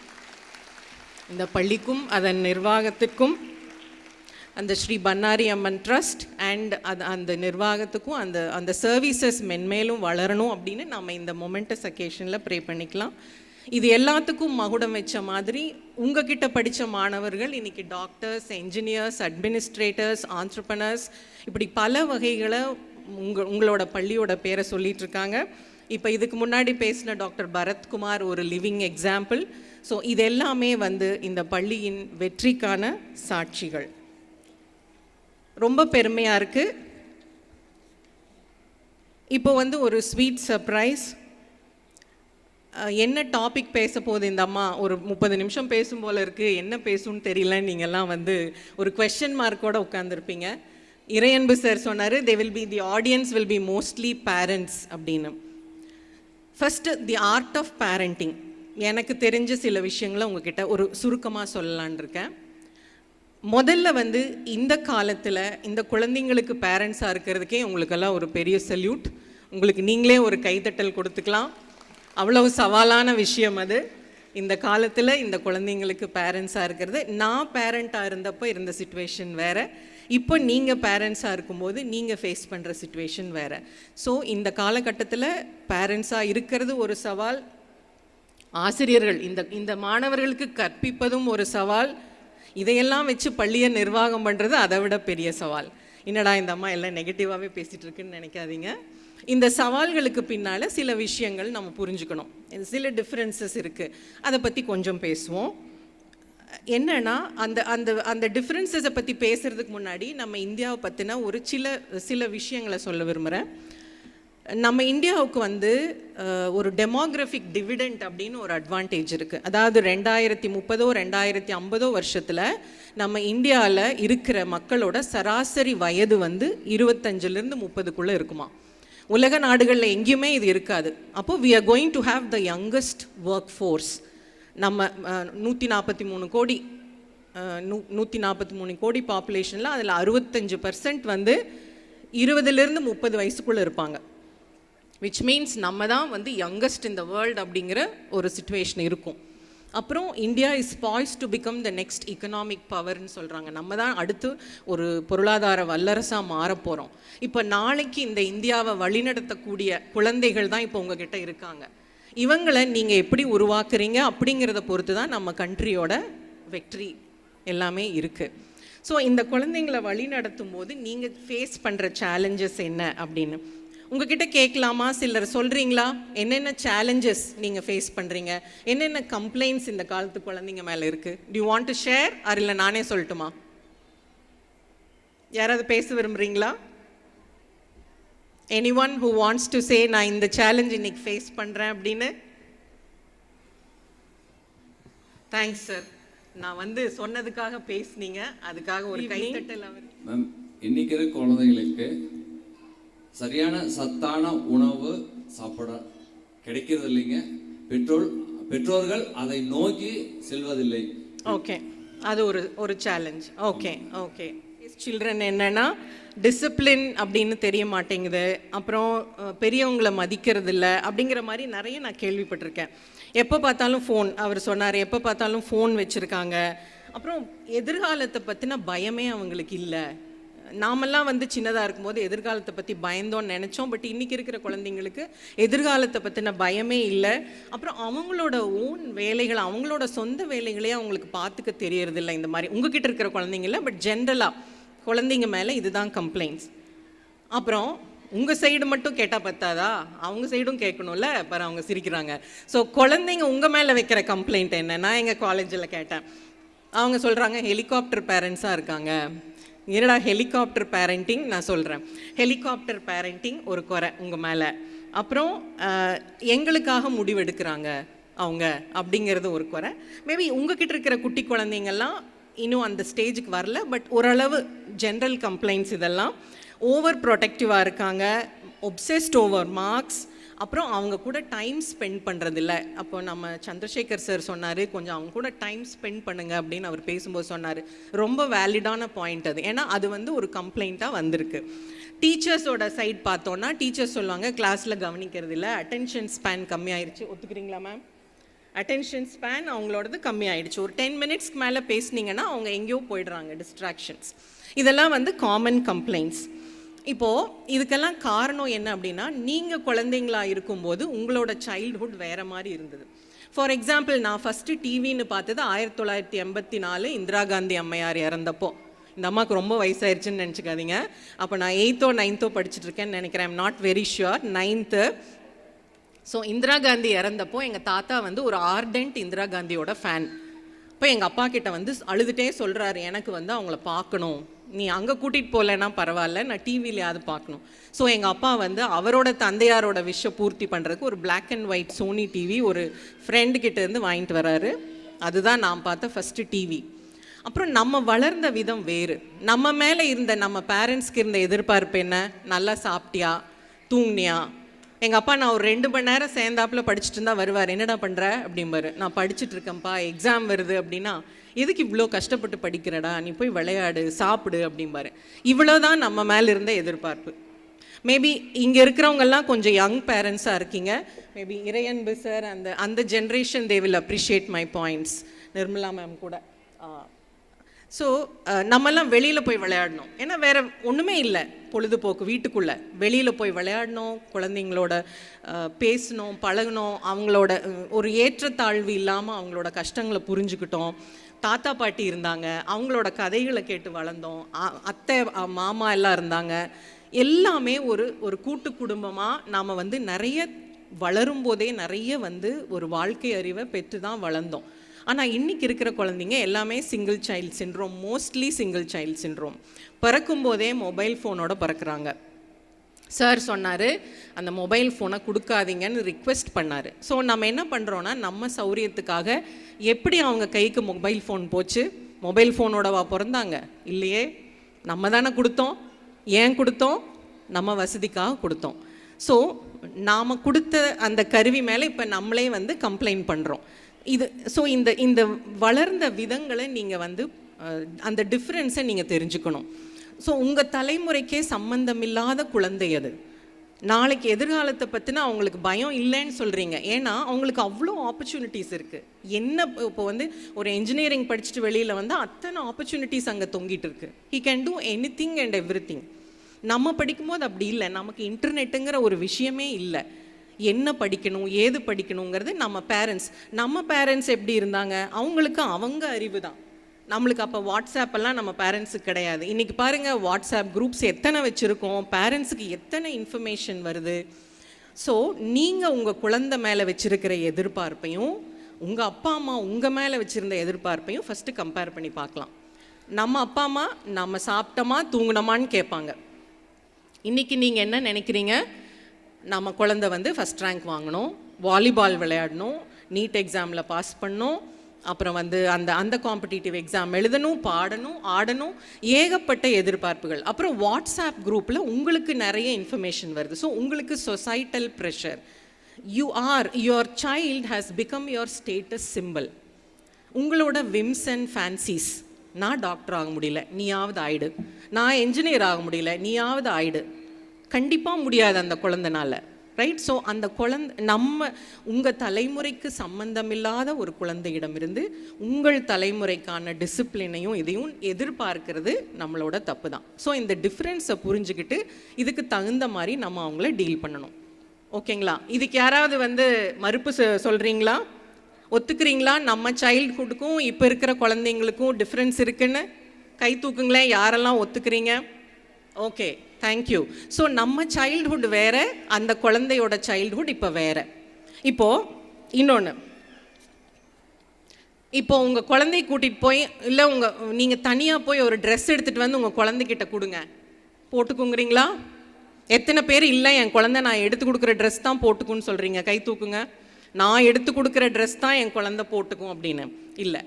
இந்த பள்ளிக்கும் அதன் நிர்வாகத்திற்கும், அந்த ஸ்ரீ பன்னாரி அம்மன் ட்ரஸ்ட் அண்ட் அந்த நிர்வாகத்துக்கும். அந்த சர்வீசஸ் மென்மேலும் வளரணும் அப்படின்னு நம்ம இந்த மொமெண்டஸ் அக்கேஷனில் ப்ரே பண்ணிக்கலாம். இது எல்லாத்துக்கும் மகுடம் வச்ச மாதிரி உங்ககிட்ட படித்த மாணவர்கள் இன்றைக்கி டாக்டர்ஸ், என்ஜினியர்ஸ், அட்மினிஸ்ட்ரேட்டர்ஸ், ஆண்டர்ப்ரனர்ஸ், இப்படி பல வகைகளை உங்களோட பள்ளியோட பேரை சொல்லிகிட்டு இருக்காங்க. இப்போ இதுக்கு முன்னாடி பேசின டாக்டர் பரத்குமார் ஒரு லிவிங் எக்ஸாம்பிள். ஸோ இது எல்லாமே வந்து இந்த பள்ளியின் வெற்றிக்கான சாட்சிகள். ரொம்ப பெருமையாக இருக்குது. இப்போ வந்து ஒரு ஸ்வீட் சர்ப்ரைஸ். என்ன டாபிக் பேச போகுது இந்த அம்மா, ஒரு 30 நிமிஷம் பேசும் போல இருக்குது, என்ன பேசுன்னு தெரியல, நீங்கள்லாம் வந்து ஒரு குவெஸ்சன் மார்க்கோட உட்காந்துருப்பீங்க. இறையன்பு சார் சொன்னார், the audience will be mostly parents அப்படின்னு. First the art of parenting. எனக்கு தெரிஞ்ச சில விஷயங்களை உங்ககிட்ட ஒரு சுருக்கமாக சொல்லலான் இருக்கேன். முதல்ல வந்து இந்த காலத்தில் இந்த குழந்தைங்களுக்கு பேரண்ட்ஸாக இருக்கிறதுக்கே உங்களுக்கெல்லாம் ஒரு பெரிய சல்யூட். உங்களுக்கு நீங்களே ஒரு கைத்தட்டல் கொடுத்துக்கலாம். அவ்வளவு சவாலான விஷயம் அது. இந்த காலத்தில் இந்த குழந்தைங்களுக்கு பேரண்ட்ஸாக இருக்கிறது. நான் பேரண்ட்டாக இருந்தப்போ இருந்த சிச்சுவேஷன் வேறு, இப்போ நீங்கள் பேரண்ட்ஸாக இருக்கும்போது நீங்கள் ஃபேஸ் பண்ணுற சிச்சுவேஷன் வேறு. ஸோ இந்த காலகட்டத்தில் பேரண்ட்ஸாக இருக்கிறது ஒரு சவால், ஆசிரியர்கள் இந்த மாணவர்களுக்கு கற்பிப்பதும் ஒரு சவால், இதையெல்லாம் வச்சு பள்ளியை நிர்வாகம் பண்ணுறது அதை விட பெரிய சவால். என்னடா இந்த அம்மா எல்லாம் நெகட்டிவாகவே பேசிகிட்டு இருக்குன்னு நினைக்காதீங்க. இந்த சவால்களுக்கு பின்னால் சில விஷயங்கள் நம்ம புரிஞ்சுக்கணும். சில டிஃப்ரென்சஸ் இருக்குது, அதை பற்றி கொஞ்சம் பேசுவோம். என்னென்னா அந்த அந்த அந்த டிஃப்ரென்சஸை பற்றி பேசுகிறதுக்கு முன்னாடி நம்ம இந்தியாவை பற்றின ஒரு சில விஷயங்களை சொல்ல விரும்புகிறேன். நம்ம இந்தியாவுக்கு வந்து ஒரு டெமோக்ராஃபிக் டிவிடெண்ட் அப்படின்னு ஒரு அட்வான்டேஜ் இருக்குது. அதாவது 2030 2050 வருஷத்தில் நம்ம இந்தியாவில் இருக்கிற மக்களோட சராசரி வயது வந்து 25லேருந்து 30க்குள்ளே இருக்குமா. உலக நாடுகளில் எங்கேயுமே இது இருக்காது. அப்போது we are going to have the youngest workforce. நம்ம 143 கோடி 143 கோடி பாப்புலேஷனில் அதில் 65% வந்து 20லேருந்து 30 வயசுக்குள்ளே இருப்பாங்க. விச் மீன்ஸ் நம்ம தான் வந்து யங்கஸ்ட் இன் த வேர்ல்டு அப்படிங்கிற ஒரு சிச்சுவேஷன் இருக்கும். அப்புறம் India is poised to become the next economic பவர்னு சொல்கிறாங்க. நம்ம தான் அடுத்து ஒரு பொருளாதார வல்லரசாக மாறப்போகிறோம். இப்போ நாளைக்கு இந்த இந்தியாவை வழிநடத்தக்கூடிய குழந்தைகள் தான் இப்போ உங்ககிட்ட இருக்காங்க. இவங்களை நீங்கள் எப்படி உருவாக்குறீங்க அப்படிங்கிறத பொறுத்து தான் நம்ம கண்ட்ரியோட வெற்றி எல்லாமே இருக்குது. ஸோ இந்த குழந்தைங்களை வழி நடத்தும் போது நீங்கள் ஃபேஸ் பண்ணுற சேலஞ்சஸ் என்ன அப்படின்னு உங்ககிட்ட கேட்கலாமா? சிலர் சொல்கிறீங்களா என்னென்ன சேலஞ்சஸ் நீங்கள் ஃபேஸ் பண்ணுறீங்க, என்னென்ன கம்ப்ளைண்ட்ஸ் இந்த காலத்து குழந்தைங்க மேலே இருக்குது? Do you want to share or இல்லை நானே சொல்லட்டுமா? யாராவது பேச விரும்புகிறீங்களா? anyone who wants to say நான் இந்த சேலஞ்ச் இன்னைக்கு ஃபேஸ் பண்ணுறேன் அப்படின்னு? Thanks sir. நான் வந்து சொன்னதுக்காக பேசுனீங்க, அதுக்காக ஒரு கைத்தட்டல். மேம், இன்னைக்கு இருக்க குழந்தைகளுக்கு சரியான சத்தான உணவு சாப்பிட கிடைக்கிறது இல்லைங்க. பெற்றோர்கள் அதை நோக்கி செல்வதில்லை. ஓகே, அது ஒரு சேலஞ்ச். Okay okay. சில்ட்ரன் என்னன்னா டிசிப்ளின் அப்படின்னு தெரிய மாட்டேங்குது, அப்புறம் பெரியவங்களை மதிக்கிறது இல்லை அப்படிங்கிற மாதிரி நிறைய நான் கேள்விப்பட்டிருக்கேன். எப்போ பார்த்தாலும் ஃபோன், அவர் சொன்னார், எப்போ பார்த்தாலும் ஃபோன் வச்சுருக்காங்க. அப்புறம் எதிர்காலத்தை பற்றின பயமே அவங்களுக்கு இல்லை. நாமெல்லாம் வந்து சின்னதாக இருக்கும்போது எதிர்காலத்தை பற்றி பயந்தோன்னு நினச்சோம். பட் இன்றைக்கி இருக்கிற குழந்தைங்களுக்கு எதிர்காலத்தை பற்றின பயமே இல்லை. அப்புறம் அவங்களோட ஓன் வேலைகளை, அவங்களோட சொந்த வேலைகளே அவங்களுக்கு பார்த்துக்க தெரியறதில்லை. இந்த மாதிரி உங்ககிட்ட இருக்கிற குழந்தைங்கள, பட் ஜென்ரலாக குழந்தைங்க மேலே இதுதான் கம்ப்ளைண்ட்ஸ். அப்புறம் உங்கள் சைடு மட்டும் கேட்டால் பத்தாதா, அவங்க சைடும் கேட்கணும்ல. பாரு அவங்க சிரிக்கிறாங்க. ஸோ குழந்தைங்க உங்கள் மேலே வைக்கிற கம்ப்ளைண்ட் என்ன? நான் எங்கள் காலேஜில் கேட்டேன், அவங்க சொல்கிறாங்க ஹெலிகாப்டர் பேரண்ட்ஸாக இருக்காங்க. என்னடா ஹெலிகாப்டர் பேரண்டிங்? நான் சொல்கிறேன், ஹெலிகாப்டர் பேரண்டிங் ஒரு குறை உங்கள் மேலே. அப்புறம் எங்களுக்காக முடிவெடுக்கிறாங்க அவங்க அப்படிங்கிறது ஒரு குறை. மேபி உங்ககிட்ட இருக்கிற குட்டி குழந்தைங்கள்லாம் இன்னும் அந்த ஸ்டேஜுக்கு வரல, பட் ஓரளவு ஜென்ரல் கம்ப்ளைண்ட்ஸ் இதெல்லாம். ஓவர் ப்ரொடெக்டிவாக இருக்காங்க, ஒப்செஸ்ட் ஓவர் மார்க்ஸ், அப்புறம் அவங்க கூட டைம் ஸ்பெண்ட் பண்ணுறதில்ல. அப்போ நம்ம சந்திரசேகர் சார் சொன்னார், கொஞ்சம் அவங்க கூட டைம் ஸ்பெண்ட் பண்ணுங்க அப்படின்னு அவர் பேசும்போது சொன்னார். ரொம்ப வேலிடான பாயிண்ட் அது. ஏன்னா அது வந்து ஒரு கம்ப்ளைண்ட்டாக வந்திருக்கு. டீச்சர்ஸோட சைட் பார்த்தோன்னா டீச்சர்ஸ் சொல்லுவாங்க கிளாஸில் கவனிக்கிறது இல்லை, அட்டென்ஷன் ஸ்பேன் கம்மியாயிருச்சு. ஒத்துக்கிறீங்களா மேம்? அட்டென்ஷன் ஸ்பேன் அவங்களோடது கம்மியாயிடுச்சு. ஒரு 10 மினிட்ஸ்க்கு மேலே பேசுனீங்கன்னா அவங்க எங்கேயோ போயிடுறாங்க, டிஸ்ட்ராக்ஷன்ஸ். இதெல்லாம் வந்து காமன் கம்ப்ளைண்ட்ஸ். இப்போது இதுக்கெல்லாம் காரணம் என்ன அப்படின்னா, நீங்கள் குழந்தைங்களா இருக்கும்போது உங்களோட சைல்ட்ஹுட் வேறு மாதிரி இருந்தது. ஃபார் எக்ஸாம்பிள், நான் ஃபஸ்ட்டு டிவின்னு பார்த்தது 1984 இந்திரா காந்தி அம்மையார் இறந்தப்போ. இந்த அம்மாவுக்கு ரொம்ப வயசாயிருச்சுன்னு நினச்சிக்காதீங்க. அப்போ நான் 8th or 9th படிச்சுட்ருக்கேன்னு நினைக்கிறேன், I'm not very sure, 9th. So Indira Gandhi இறந்தப்போ எங்கள் தாத்தா வந்து ஒரு ஆர்டென்ட் இந்திரா காந்தியோட ஃபேன். இப்போ எங்கள் அப்பா கிட்ட வந்து அழுதுகிட்டே சொல்கிறாரு, எனக்கு வந்து அவங்கள பார்க்கணும், நீ அங்கே கூட்டிகிட்டு போகலன்னா பரவாயில்ல, நான் டிவிலையாவது பார்க்கணும். ஸோ எங்கள் அப்பா வந்து அவரோட தந்தையாரோட விஷயம் பூர்த்தி பண்ணுறதுக்கு ஒரு Black and White Sony TV ஒரு ஃப்ரெண்டு கிட்டேருந்து வாங்கிட்டு வராரு. அதுதான் நான் பார்த்த ஃபஸ்ட்டு டிவி. அப்புறம் நம்ம வளர்ந்த விதம் வேறு. நம்ம மேலே இருந்த நம்ம பேரண்ட்ஸ்க்கு இருந்த எதிர்பார்ப்பு என்ன? நல்லா சாப்பிட்டியா, தூங்கினியா? எங்கள் அப்பா நான் ஒரு 2 மணி நேரம் சேர்ந்தாப்பில் படிச்சுட்டு இருந்தால் வருவார், என்னடா பண்ணுற அப்படிம்பாரு. நான் படிச்சுட்டு இருக்கேன்ப்பா, எக்ஸாம் வருது அப்படின்னா, எதுக்கு இவ்வளோ கஷ்டப்பட்டு படிக்கிறடா, நீ போய் விளையாடு, சாப்பிடு அப்படிம்பாரு. இவ்வளோதான் நம்ம மேலே இருந்த எதிர்பார்ப்பு. மேபி இங்கே இருக்கிறவங்கெல்லாம் கொஞ்சம் யங் பேரண்ட்ஸாக இருக்கீங்க. மேபி இறையன்பு சார் அந்த generation they will appreciate my points. Nirmala ma'am கூட. ஸோ நம்மெல்லாம் வெளியில் போய் விளையாடணும். ஏன்னா வேறு ஒன்றுமே இல்லை பொழுதுபோக்கு வீட்டுக்குள்ளே. வெளியில் போய் விளையாடணும், குழந்தைங்களோட பேசணும், பழகணும், அவங்களோட ஒரு ஏற்றத்தாழ்வு இல்லாமல் அவங்களோட கஷ்டங்களை புரிஞ்சுக்கிட்டோம். தாத்தா பாட்டி இருந்தாங்க, அவங்களோட கதைகளை கேட்டு வளர்ந்தோம். அத்தை மாமா எல்லாம் இருந்தாங்க. எல்லாமே ஒரு கூட்டு குடும்பமாக நாம் வந்து நிறைய வளரும்போதே நிறைய வந்து ஒரு வாழ்க்கை அறிவை பெற்று தான் வளர்ந்தோம். ஆனால் இன்றைக்கி இருக்கிற குழந்தைங்க எல்லாமே single child syndrome, mostly single child syndrome. பிறக்கும்போதே மொபைல் ஃபோனோட பிறக்கிறாங்க. சார் சொன்னார், அந்த மொபைல் ஃபோனை கொடுக்காதீங்கன்னு ரிக்வெஸ்ட் பண்ணார். ஸோ நம்ம என்ன பண்ணுறோன்னா, நம்ம சௌரியத்துக்காக எப்படி அவங்க கைக்கு மொபைல் ஃபோன் போச்சு? மொபைல் ஃபோனோடவா பிறந்தாங்க? இல்லையே, நம்ம தானே கொடுத்தோம். ஏன் கொடுத்தோம்? நம்ம வசதிக்காக கொடுத்தோம். ஸோ நாம் கொடுத்த அந்த கருவி மேலே இப்போ நம்மளே வந்து கம்ப்ளைண்ட் பண்ணுறோம். ஸோ இந்த வளர்ந்த விதங்களை நீங்கள் வந்து அந்த டிஃப்ரென்ஸை நீங்கள் தெரிஞ்சுக்கணும். ஸோ உங்கள் தலைமுறைக்கே சம்பந்தமில்லாத குழந்தை அது. நாளைக்கு எதிர்காலத்தை பற்றினா அவங்களுக்கு பயம் இல்லைன்னு சொல்கிறீங்க. ஏன்னா அவங்களுக்கு அவ்வளோ ஆப்பர்ச்சுனிட்டிஸ் இருக்குது. என்ன இப்போ வந்து ஒரு இன்ஜினியரிங் படிச்சுட்டு வெளியில் வந்து அத்தனை ஆப்பர்ச்சுனிட்டிஸ் அங்கே தொங்கிட்டு இருக்கு. He can do anything and everything. நம்ம படிக்கும்போது அப்படி இல்லை. நமக்கு இன்டர்நெட்டுங்கிற ஒரு விஷயமே இல்லை. என்ன படிக்கணும், ஏது படிக்கணுங்கிறது நம்ம பேரண்ட்ஸ் எப்படி இருந்தாங்க? அவங்களுக்கு அவங்க அறிவு தான். நம்மளுக்கு அப்போ வாட்ஸ்அப்பெல்லாம் நம்ம பேரண்ட்ஸுக்கு கிடையாது. இன்றைக்கி பாருங்கள், வாட்ஸ்அப் குரூப்ஸ் எத்தனை வச்சுருக்கோம், பேரண்ட்ஸுக்கு எத்தனை இன்ஃபர்மேஷன் வருது. ஸோ நீங்கள் உங்கள் குழந்தை மேலே வச்சுருக்கிற எதிர்பார்ப்பையும் உங்கள் அப்பா அம்மா உங்கள் மேலே வச்சுருந்த எதிர்பார்ப்பையும் ஃபஸ்ட்டு கம்பேர் பண்ணி பார்க்கலாம். நம்ம அப்பா அம்மா நம்ம சாப்பிட்டோமா தூங்கினோமான்னு கேட்பாங்க. இன்றைக்கி நீங்கள் என்ன நினைக்கிறீங்க? நம்ம குழந்தை வந்து ஃபஸ்ட் ரேங்க் வாங்கணும், வாலிபால் விளையாடணும், நீட் எக்ஸாமில் பாஸ் பண்ணணும், அப்புறம் வந்து அந்த காம்படிட்டிவ் எக்ஸாம் எழுதணும், பாடணும், ஆடணும், ஏகப்பட்ட எதிர்பார்ப்புகள். அப்புறம் வாட்ஸ்அப் குரூப்பில் உங்களுக்கு நிறைய இன்ஃபர்மேஷன் வருது. ஸோ உங்களுக்கு societal pressure. Your child has become your status simple. உங்களோட விம்ஸ் அண்ட் ஃபேன்சிஸ். நான் டாக்டர் ஆக முடியல, நீயாவது ஆயிடு. நான் என்ஜினியர் ஆக முடியல, நீயாவது ஆயிடு. கண்டிப்பாக முடியாது அந்த குழந்தைனால, ரைட்? ஸோ அந்த உங்கள் தலைமுறைக்கு சம்பந்தமில்லாத ஒரு குழந்தையிடமிருந்து உங்கள் தலைமுறைக்கான டிசிப்ளினையும் இதையும் எதிர்பார்க்கிறது நம்மளோட தப்பு தான். ஸோ இந்த டிஃப்ரென்ஸை புரிஞ்சுக்கிட்டு இதுக்கு தகுந்த மாதிரி நம்ம அவங்கள டீல் பண்ணணும். ஓகேங்களா? இதுக்கு யாராவது வந்து மறுப்பு சொல்கிறீங்களா? ஒத்துக்கிறீங்களா? நம்ம சைல்ட்ஹுட்டுக்கும் இப்போ இருக்கிற குழந்தைங்களுக்கும் டிஃப்ரென்ஸ் இருக்குன்னு கை தூக்குங்களேன். யாரெல்லாம் ஒத்துக்கிறீங்க? Okay, thank you. ஸோ நம்ம சைல்ட்ஹுட் வேறு, அந்த குழந்தையோட சைல்ட்ஹுட் இப்போ வேறு. இப்போது இன்னொன்று, இப்போது உங்கள் குழந்தைய கூட்டிகிட்டு போய் இல்லை நீங்கள் தனியாக போய் ஒரு ட்ரெஸ் எடுத்துகிட்டு வந்து உங்கள் குழந்தைகிட்ட கொடுங்க, போட்டுக்குங்கிறீங்களா? எத்தனை பேர் இல்லை என் குழந்தை நான் எடுத்து கொடுக்குற ட்ரெஸ் தான் போட்டுக்குன்னு சொல்கிறீங்க? கை தூக்குங்க. நான் எடுத்து கொடுக்குற ட்ரெஸ் தான் என் குழந்தை போட்டுக்கும் அப்படின்னு. இல்லை,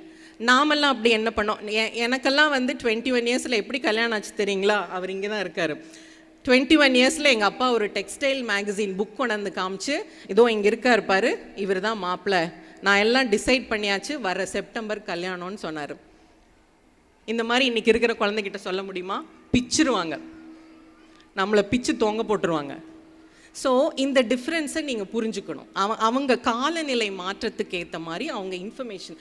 நாமெல்லாம் அப்படி என்ன பண்ணோம்? எனக்கெல்லாம் வந்து 21 இயர்ஸில் எப்படி கல்யாணம் ஆச்சு தெரியுங்களா? அவர் இங்கே தான் இருக்கார். 21 இயர்ஸில் எங்கள் அப்பா ஒரு டெக்ஸ்டைல் மேகசின் புக் கொண்டு வந்து காமிச்சு, இதோ இங்கே இருக்கார் பாரு, இவர் தான் மாப்பிள்ளை, நான் எல்லாம் டிசைட் பண்ணியாச்சு, வர செப்டம்பர் கல்யாணம்னு சொன்னார். இந்த மாதிரி இன்றைக்கி இருக்கிற குழந்தைகிட்ட சொல்ல முடியுமா? பிச்சிருவாங்க, நம்மளை பிச்சு தொங்க போட்டுருவாங்க. ஸோ இந்த டிஃப்ரென்ஸை நீங்கள் புரிஞ்சுக்கணும். அவங்க காலநிலை மாற்றத்துக்கு ஏற்ற மாதிரி அவங்க இன்ஃபர்மேஷன்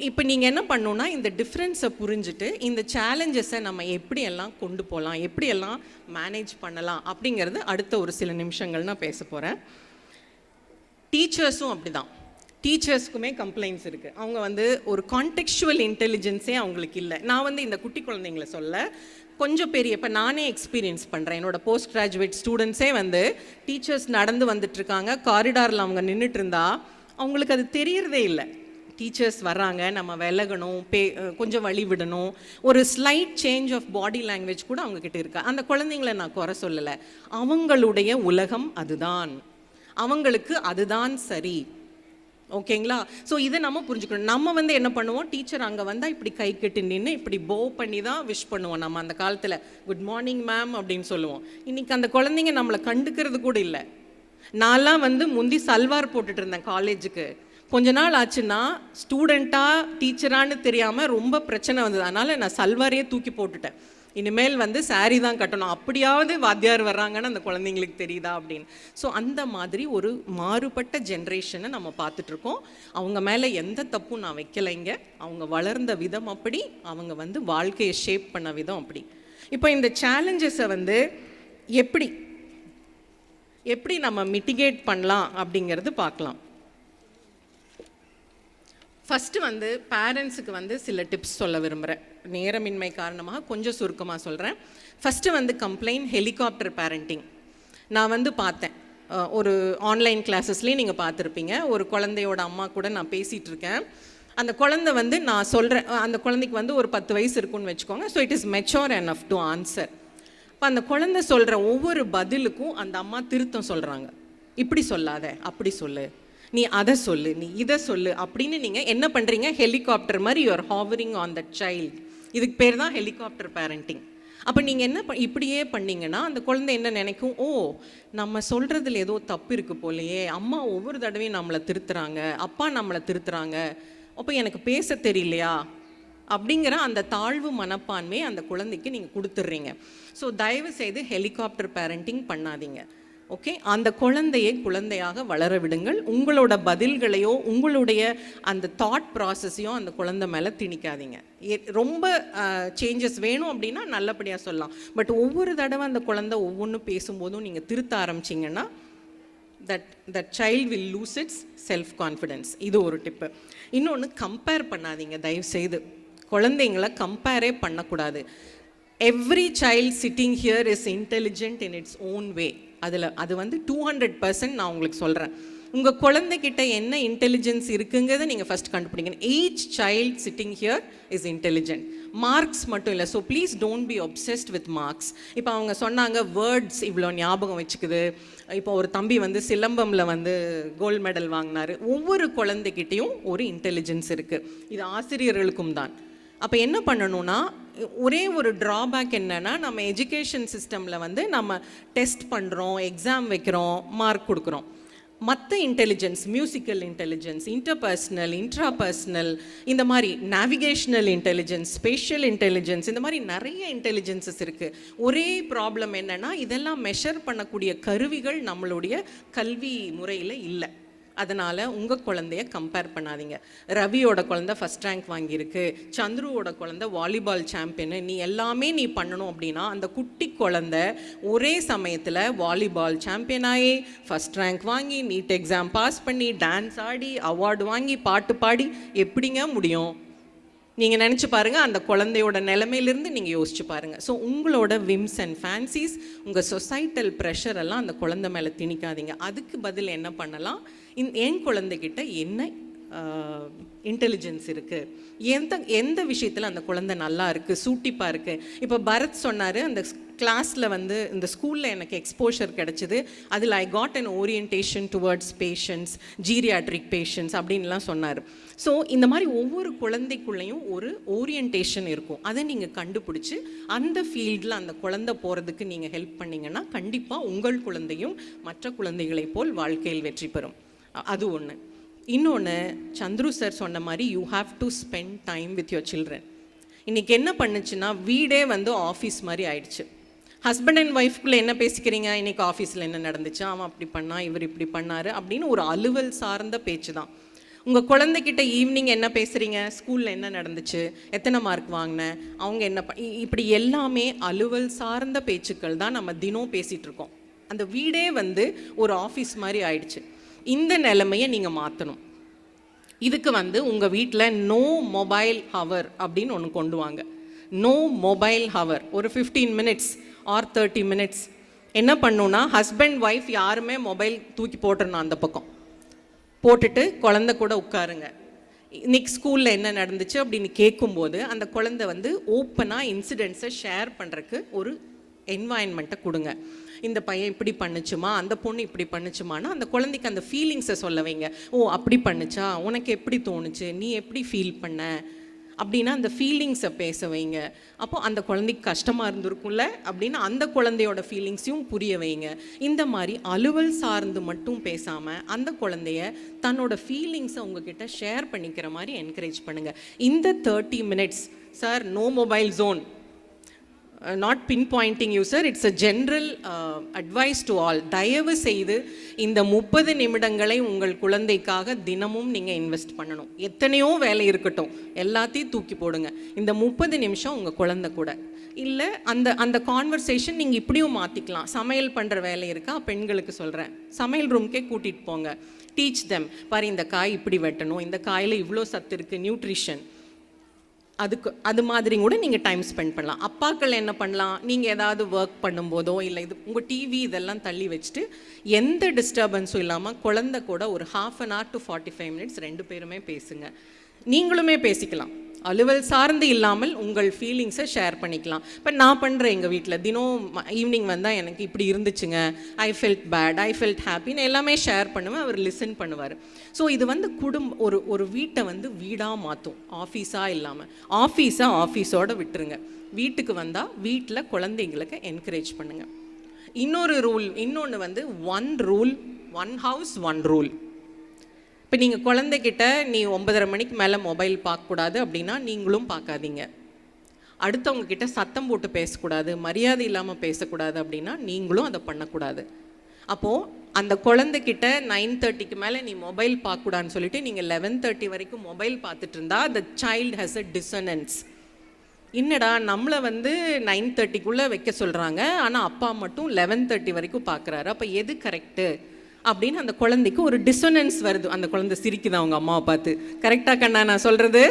இப்போ நீங்கள் என்ன பண்ணணுன்னா, இந்த டிஃப்ரென்ஸை புரிஞ்சுட்டு இந்த சேலஞ்சஸை நம்ம எப்படியெல்லாம் கொண்டு போகலாம், எப்படியெல்லாம் மேனேஜ் பண்ணலாம் அப்படிங்கிறது அடுத்த ஒரு சில நிமிஷங்கள் நான் பேச போகிறேன். டீச்சர்ஸும் அப்படி தான். டீச்சர்ஸ்க்குமே கம்ப்ளைண்ட்ஸ் இருக்குது. அவங்க வந்து ஒரு கான்டெக்சுவல் இன்டெலிஜென்ஸே அவங்களுக்கு இல்லை. நான் வந்து இந்த குட்டி குழந்தைங்களை சொல்ல, கொஞ்சம் பெரிய, இப்போ நானே எக்ஸ்பீரியன்ஸ் பண்ணுறேன். என்னோடய போஸ்ட் கிராஜுவேட் ஸ்டூடெண்ட்ஸே வந்து டீச்சர்ஸ் நடந்து வந்துட்டுருக்காங்க, காரிடாரில் அவங்க நின்றுட்டு இருந்தா அவங்களுக்கு அது தெரியறதே இல்லை. டீச்சர்ஸ் வர்றாங்க, நம்ம விலகணும், கொஞ்சம் வழி விடணும், ஒரு slight change of body language கூட அவங்கக்கிட்ட இருக்கா. அந்த குழந்தைங்களை நான் குறை சொல்லலை, அவங்களுடைய உலகம் அதுதான், அவங்களுக்கு அதுதான் சரி. ஓகேங்களா? ஸோ இதை நம்ம புரிஞ்சுக்கணும். நம்ம வந்து என்ன பண்ணுவோம், டீச்சர் அங்கே வந்தால் இப்படி கை கட்டி நின்று இப்படி போ பண்ணி தான் விஷ் பண்ணுவோம். நம்ம அந்த காலத்தில் குட் மார்னிங் மேம் அப்படின்னு சொல்லுவோம். இன்றைக்கி அந்த குழந்தைங்க நம்மளை கண்டுக்கிறது கூட இல்லை. நான்லாம் வந்து முந்தி சல்வார் போட்டுட்டு இருந்தேன் காலேஜுக்கு. கொஞ்ச நாள் ஆச்சுன்னா ஸ்டூடெண்ட்டாக டீச்சரானு தெரியாமல் ரொம்ப பிரச்சனை வந்தது. அதனால் நான் சல்வாரையே தூக்கி போட்டுட்டேன். இனிமேல் வந்து சாரி தான் கட்டணும், அப்படியாவது வாத்தியார் வர்றாங்கன்னு அந்த குழந்தைங்களுக்கு தெரியுதா அப்படின்னு. ஸோ அந்த மாதிரி ஒரு மாறுபட்ட ஜென்ரேஷனை நம்ம பார்த்துட்ருக்கோம். அவங்க மேலே எந்த தப்பும் நான் வைக்கலைங்க. அவங்க வளர்ந்த விதம் அப்படி, அவங்க வந்து வாழ்க்கையை ஷேப் பண்ண விதம் அப்படி. இப்போ இந்த சேலஞ்சஸை வந்து எப்படி நம்ம மிட்டிகேட் பண்ணலாம் அப்படிங்கிறது பார்க்கலாம். ஃபஸ்ட்டு வந்து பேரண்ட்ஸுக்கு வந்து சில டிப்ஸ் சொல்ல விரும்புகிறேன். நேரமின்மை காரணமாக கொஞ்சம் சுருக்கமாக சொல்கிறேன். ஃபஸ்ட்டு வந்து கம்ப்ளைண்ட் ஹெலிகாப்டர் பேரண்டிங். நான் வந்து பார்த்தேன், ஒரு ஆன்லைன் கிளாஸஸ்லேயும் நீங்கள் பார்த்துருப்பீங்க. ஒரு குழந்தையோட அம்மா கூட நான் பேசிகிட்டு இருக்கேன். அந்த குழந்தை வந்து நான் சொல்கிறேன், அந்த குழந்தைக்கு வந்து ஒரு 10 வயசு இருக்குன்னு வச்சுக்கோங்க. So it is mature enough to answer. இப்போ அந்த குழந்தை சொல்கிற ஒவ்வொரு பதிலுக்கும் அந்த அம்மா திருத்தம் சொல்கிறாங்க. இப்படி சொல்லாத, அப்படி சொல்லு, நீ அதை சொல்லு, நீ இதை சொல்லு அப்படின்னு நீங்கள் என்ன பண்ணுறீங்க, ஹெலிகாப்டர் மாதிரி you are ஹாவரிங் on that child. இதுக்கு பேர் தான் ஹெலிகாப்டர் பேரண்டிங். அப்போ நீங்கள் என்ன இப்படியே பண்ணிங்கன்னா அந்த குழந்தை என்ன நினைக்கும், ஓ நம்ம சொல்கிறதுல ஏதோ தப்பு இருக்குது போலையே, அம்மா ஒவ்வொரு தடவையும் நம்மளை திருத்துறாங்க, அப்பா நம்மளை திருத்துறாங்க, அப்போ எனக்கு பேச தெரியலையா அப்படிங்கிற அந்த தாழ்வு மனப்பான்மை அந்த குழந்தைக்கு நீங்கள் கொடுத்துட்றீங்க. ஸோ தயவு செய்து ஹெலிகாப்டர் பேரண்டிங் பண்ணாதீங்க. ஓகே, அந்த குழந்தையை குழந்தையாக வளர விடுங்கள். உங்களோட பதில்களையோ உங்களுடைய அந்த தாட் ப்ராசஸையோ அந்த குழந்தை மேலே திணிக்காதீங்க. ரொம்ப சேஞ்சஸ் வேணும் அப்படின்னா நல்லபடியாக சொல்லலாம். பட் ஒவ்வொரு தடவை அந்த குழந்தை ஒவ்வொன்றும் பேசும்போதும் நீங்கள் திருத்த ஆரம்பிச்சிங்கன்னா that child will lose its self confidence. இது ஒரு டிப்பு. இன்னொன்று, கம்பேர் பண்ணாதீங்க தயவு செய்து. குழந்தைங்களை கம்பேரே பண்ணக்கூடாது. Every child sitting here is intelligent in its own way. அது வந்து 200% நான் உங்களுக்கு சொல்கிறேன். உங்கள் குழந்தைகிட்ட என்ன இன்டெலிஜென்ஸ் இருக்குங்கிறத நீங்கள் ஃபஸ்ட் கண்டுபிடிக்கணும். Each child sitting here is intelligent. Marks மட்டும் இல்லை. So please don't be obsessed with marks. இப்போ அவங்க சொன்னாங்க வேர்ட்ஸ் இவ்வளோ ஞாபகம் வச்சுக்குது. இப்போ ஒரு தம்பி வந்து சிலம்பமில் வந்து கோல்டு மெடல் வாங்கினார். ஒவ்வொரு குழந்தைகிட்டையும் ஒரு இன்டெலிஜென்ஸ் இருக்குது. இது ஆசிரியர்களுக்கும் தான். அப்போ என்ன பண்ணணும்னா, ஒரே ஒரு ட்ராபேக் என்னென்னா, நம்ம எஜுகேஷன் சிஸ்டமில் வந்து நம்ம டெஸ்ட் பண்ணுறோம், எக்ஸாம் வைக்கிறோம், மார்க் கொடுக்குறோம். மற்ற intelligence, musical intelligence, interpersonal, intrapersonal, இந்த மாதிரி நேவிகேஷனல் இன்டெலிஜென்ஸ், ஸ்பேஷியல் இன்டெலிஜென்ஸ், இந்த மாதிரி நிறைய இன்டெலிஜென்சஸ் இருக்குது. ஒரே ப்ராப்ளம் என்னென்னா, இதெல்லாம் மெஷர் பண்ணக்கூடிய கருவிகள் நம்மளுடைய கல்வி முறையில் இல்லை. அதனால் உங்கள் குழந்தைய கம்பேர் பண்ணாதீங்க. ரவியோட குழந்தை ஃபஸ்ட் ரேங்க் வாங்கியிருக்கு, சந்துருவோட குழந்தை வாலிபால் சாம்பியனு, நீ எல்லாமே நீ பண்ணணும் அப்படின்னா அந்த குட்டி குழந்தை ஒரே சமயத்தில் வாலிபால் சாம்பியன் ஆகி ஃபஸ்ட் ரேங்க் வாங்கி நீட் எக்ஸாம் பாஸ் பண்ணி டான்ஸ் ஆடி அவார்டு வாங்கி பாட்டு பாடி எப்படிங்க முடியும்? நீங்கள் நினச்சி பாருங்கள், அந்த குழந்தையோட நிலைமையிலேருந்து நீங்கள் யோசிச்சு பாருங்கள். ஸோ உங்களோட விம்ஸ் அண்ட் ஃபேன்சிஸ், உங்கள் சொசைட்டல் ப்ரெஷர் எல்லாம் அந்த குழந்தை மேலே திணிக்காதீங்க. அதுக்கு பதில் என்ன பண்ணலாம், என் குழந்தைகிட்ட என்ன இன்டெலிஜென்ஸ் இருக்குது, எந்த விஷயத்தில் அந்த குழந்தை நல்லா இருக்குது, சூட்டிப்பாக இருக்குது. இப்போ பரத் சொன்னார், அந்த கிளாஸில் வந்து இந்த ஸ்கூலில் எனக்கு எக்ஸ்போஷர் கிடச்சிது, அதில் I got an orientation towards patients, geriatric patients அப்படின்லாம் சொன்னார். ஸோ இந்த மாதிரி ஒவ்வொரு குழந்தைக்குள்ளேயும் ஒரு ஓரியன்டேஷன் இருக்கும். அதை நீங்கள் கண்டுபிடிச்சி அந்த ஃபீல்டில் அந்த குழந்தை போகிறதுக்கு நீங்கள் ஹெல்ப் பண்ணிங்கன்னா கண்டிப்பாக உங்கள் குழந்தையும் மற்ற குழந்தைகளைப் போல் வாழ்க்கையில் வெற்றி பெறும். அது ஒன்று. இன்னொன்று, சந்துரு சார் சொன்ன மாதிரி you have to spend time with your children. இன்றைக்கி என்ன பண்ணுச்சுன்னா வீடே வந்து ஆஃபீஸ் மாதிரி ஆயிடுச்சு. ஹஸ்பண்ட் அண்ட் ஒய்ஃப்குள்ளே என்ன பேசிக்கிறீங்க, இன்றைக்கி ஆஃபீஸில் என்ன நடந்துச்சு, அவன் அப்படி பண்ணான், இவர் இப்படி பண்ணார் அப்படின்னு ஒரு அலுவல் சார்ந்த பேச்சு தான். உங்கள் குழந்தைகிட்ட ஈவினிங் என்ன பேசுகிறீங்க, ஸ்கூலில் என்ன நடந்துச்சு, எத்தனை மார்க் வாங்கினேன், அவங்க என்ன இப்படி எல்லாமே அலுவல் சார்ந்த பேச்சுக்கள் தான் நம்ம தினம் பேசிகிட்டு இருக்கோம். அந்த வீடே வந்து ஒரு ஆஃபீஸ் மாதிரி ஆயிடுச்சு. இந்த நிலைமையை நீங்கள் மாற்றணும். இதுக்கு வந்து உங்கள் வீட்டில் நோ மொபைல் ஹவர் அப்படின்னு ஒன்று கொண்டு வாங்க. No mobile hour. ஒரு 15 minutes ஆர் 30 minutes என்ன பண்ணுன்னா, ஹஸ்பண்ட் ஒய்ஃப் யாருமே மொபைல் தூக்கி போட்டுருணும், அந்த பக்கம் போட்டுட்டு குழந்தை கூட உட்காருங்க. இன்னைக்கு ஸ்கூலில் என்ன நடந்துச்சு அப்படின்னு கேட்கும்போது அந்த குழந்தை வந்து ஓப்பனாக இன்சிடென்ட்ஸை ஷேர் பண்ணுறதுக்கு ஒரு என்வாயன்மெண்ட்டை கொடுங்க. இந்த பையன் இப்படி பண்ணுச்சுமா, அந்த பொண்ணு இப்படி பண்ணுச்சுமானா அந்த குழந்தைக்கு அந்த ஃபீலிங்ஸை சொல்ல வைங்க. ஓ அப்படி பண்ணுச்சா, உனக்கு எப்படி தோணுச்சு, நீ எப்படி ஃபீல் பண்ண அப்படின்னா அந்த ஃபீலிங்ஸை பேச வைங்க. அப்போது அந்த குழந்தைக்கு கஷ்டமாக இருந்திருக்கும்ல அப்படின்னு அந்த குழந்தையோட ஃபீலிங்ஸையும் புரிய வைங்க. இந்த மாதிரி அலுவல் சார்ந்து மட்டும் பேசாமல் அந்த குழந்தைய தன்னோட ஃபீலிங்ஸை உங்ககிட்ட ஷேர் பண்ணிக்கிற மாதிரி என்கரேஜ் பண்ணுங்கள். இந்த 30 minutes, sir no mobile zone, not pinpointing you sir, it's a general advice to all. தயவு செய்து இந்த 30 நிமிடங்களை உங்கள் குழந்தைக்காக தினமும் நீங்கள் இன்வெஸ்ட் பண்ணணும். எத்தனையோ வேலை இருக்கட்டும், எல்லாத்தையும் தூக்கி போடுங்க. இந்த 30 நிமிஷம் உங்கள் குழந்தை கூட. இல்லை அந்த கான்வர்சேஷன் நீங்கள் இப்படியும் மாற்றிக்கலாம். சமையல் பண்ணுற வேலை இருக்கா, பெண்களுக்கு சொல்கிறேன், சமையல் ரூம்க்கே கூட்டிகிட்டு போங்க. டீச் தெம், பாரு இந்த காய் இப்படி வெட்டணும், இந்த காயில் இவ்வளோ சத்து இருக்குது, நியூட்ரிஷன், அது மாதிரி கூட நீங்கள் டைம் ஸ்பெண்ட் பண்ணலாம். அப்பாக்கள் என்ன பண்ணலாம், நீங்கள் ஏதாவது ஒர்க் பண்ணும்போதோ இல்லை இது உங்கள் டிவி இதெல்லாம் தள்ளி வச்சுட்டு எந்த டிஸ்டர்பன்ஸும் இல்லாமல் குழந்தை கூட ஒரு 1/2 hour to 45 minutes 2 பேருமே பேசுங்க. நீங்களுமே பேசிக்கலாம், அலுவல் சார்ந்து இல்லாமல் உங்கள் ஃபீலிங்ஸை ஷேர் பண்ணிக்கலாம். இப்போ நான் பண்ணுறேன், எங்கள் வீட்டில் தினம் ஈவினிங் வந்தால் எனக்கு இப்படி இருந்துச்சுங்க, I felt bad, I felt ஹாப்பின்னு எல்லாமே ஷேர் பண்ணுவேன், அவர் லிசன் பண்ணுவார். ஸோ இது வந்து ஒரு வீட்டை வந்து வீடாக மாற்றும், ஆஃபீஸாக இல்லாமல். ஆஃபீஸோடு விட்டுருங்க. வீட்டுக்கு வந்தால் வீட்டில் குழந்தைங்களுக்கு என்கரேஜ் பண்ணுங்கள். இன்னொன்று வந்து 1 rule 1 house 1 rule. இப்போ நீங்கள் குழந்தைகிட்ட நீ 9:30 மணிக்கு மேலே மொபைல் பார்க்கக்கூடாது அப்படின்னா நீங்களும் பார்க்காதீங்க. அடுத்தவங்க கிட்ட சத்தம் போட்டு பேசக்கூடாது, மரியாதை இல்லாமல் பேசக்கூடாது அப்படின்னா நீங்களும் அதை பண்ணக்கூடாது. அப்போது அந்த குழந்தைகிட்ட 9:30க்கு மேலே நீ மொபைல் பார்க்கக்கூடாதுன்னு சொல்லிட்டு நீங்கள் 11:30 வரைக்கும் மொபைல் பார்த்துட்டு இருந்தா the child has a dissonance. என்னடா நம்மளை வந்து 9:30க்குள்ளே வைக்க சொல்கிறாங்க, ஆனால் அப்பா மட்டும் 11:30 வரைக்கும் பார்க்குறாரு, அப்போ எது கரெக்டு அப்படின்னு அந்த குழந்தைக்கு ஒரு டிசோனன்ஸ் வருது. அந்த குழந்தை சிரிக்குது அவங்க அம்மாவை பார்த்து. கரெக்டாக கண்ணா நான் சொல்கிறது?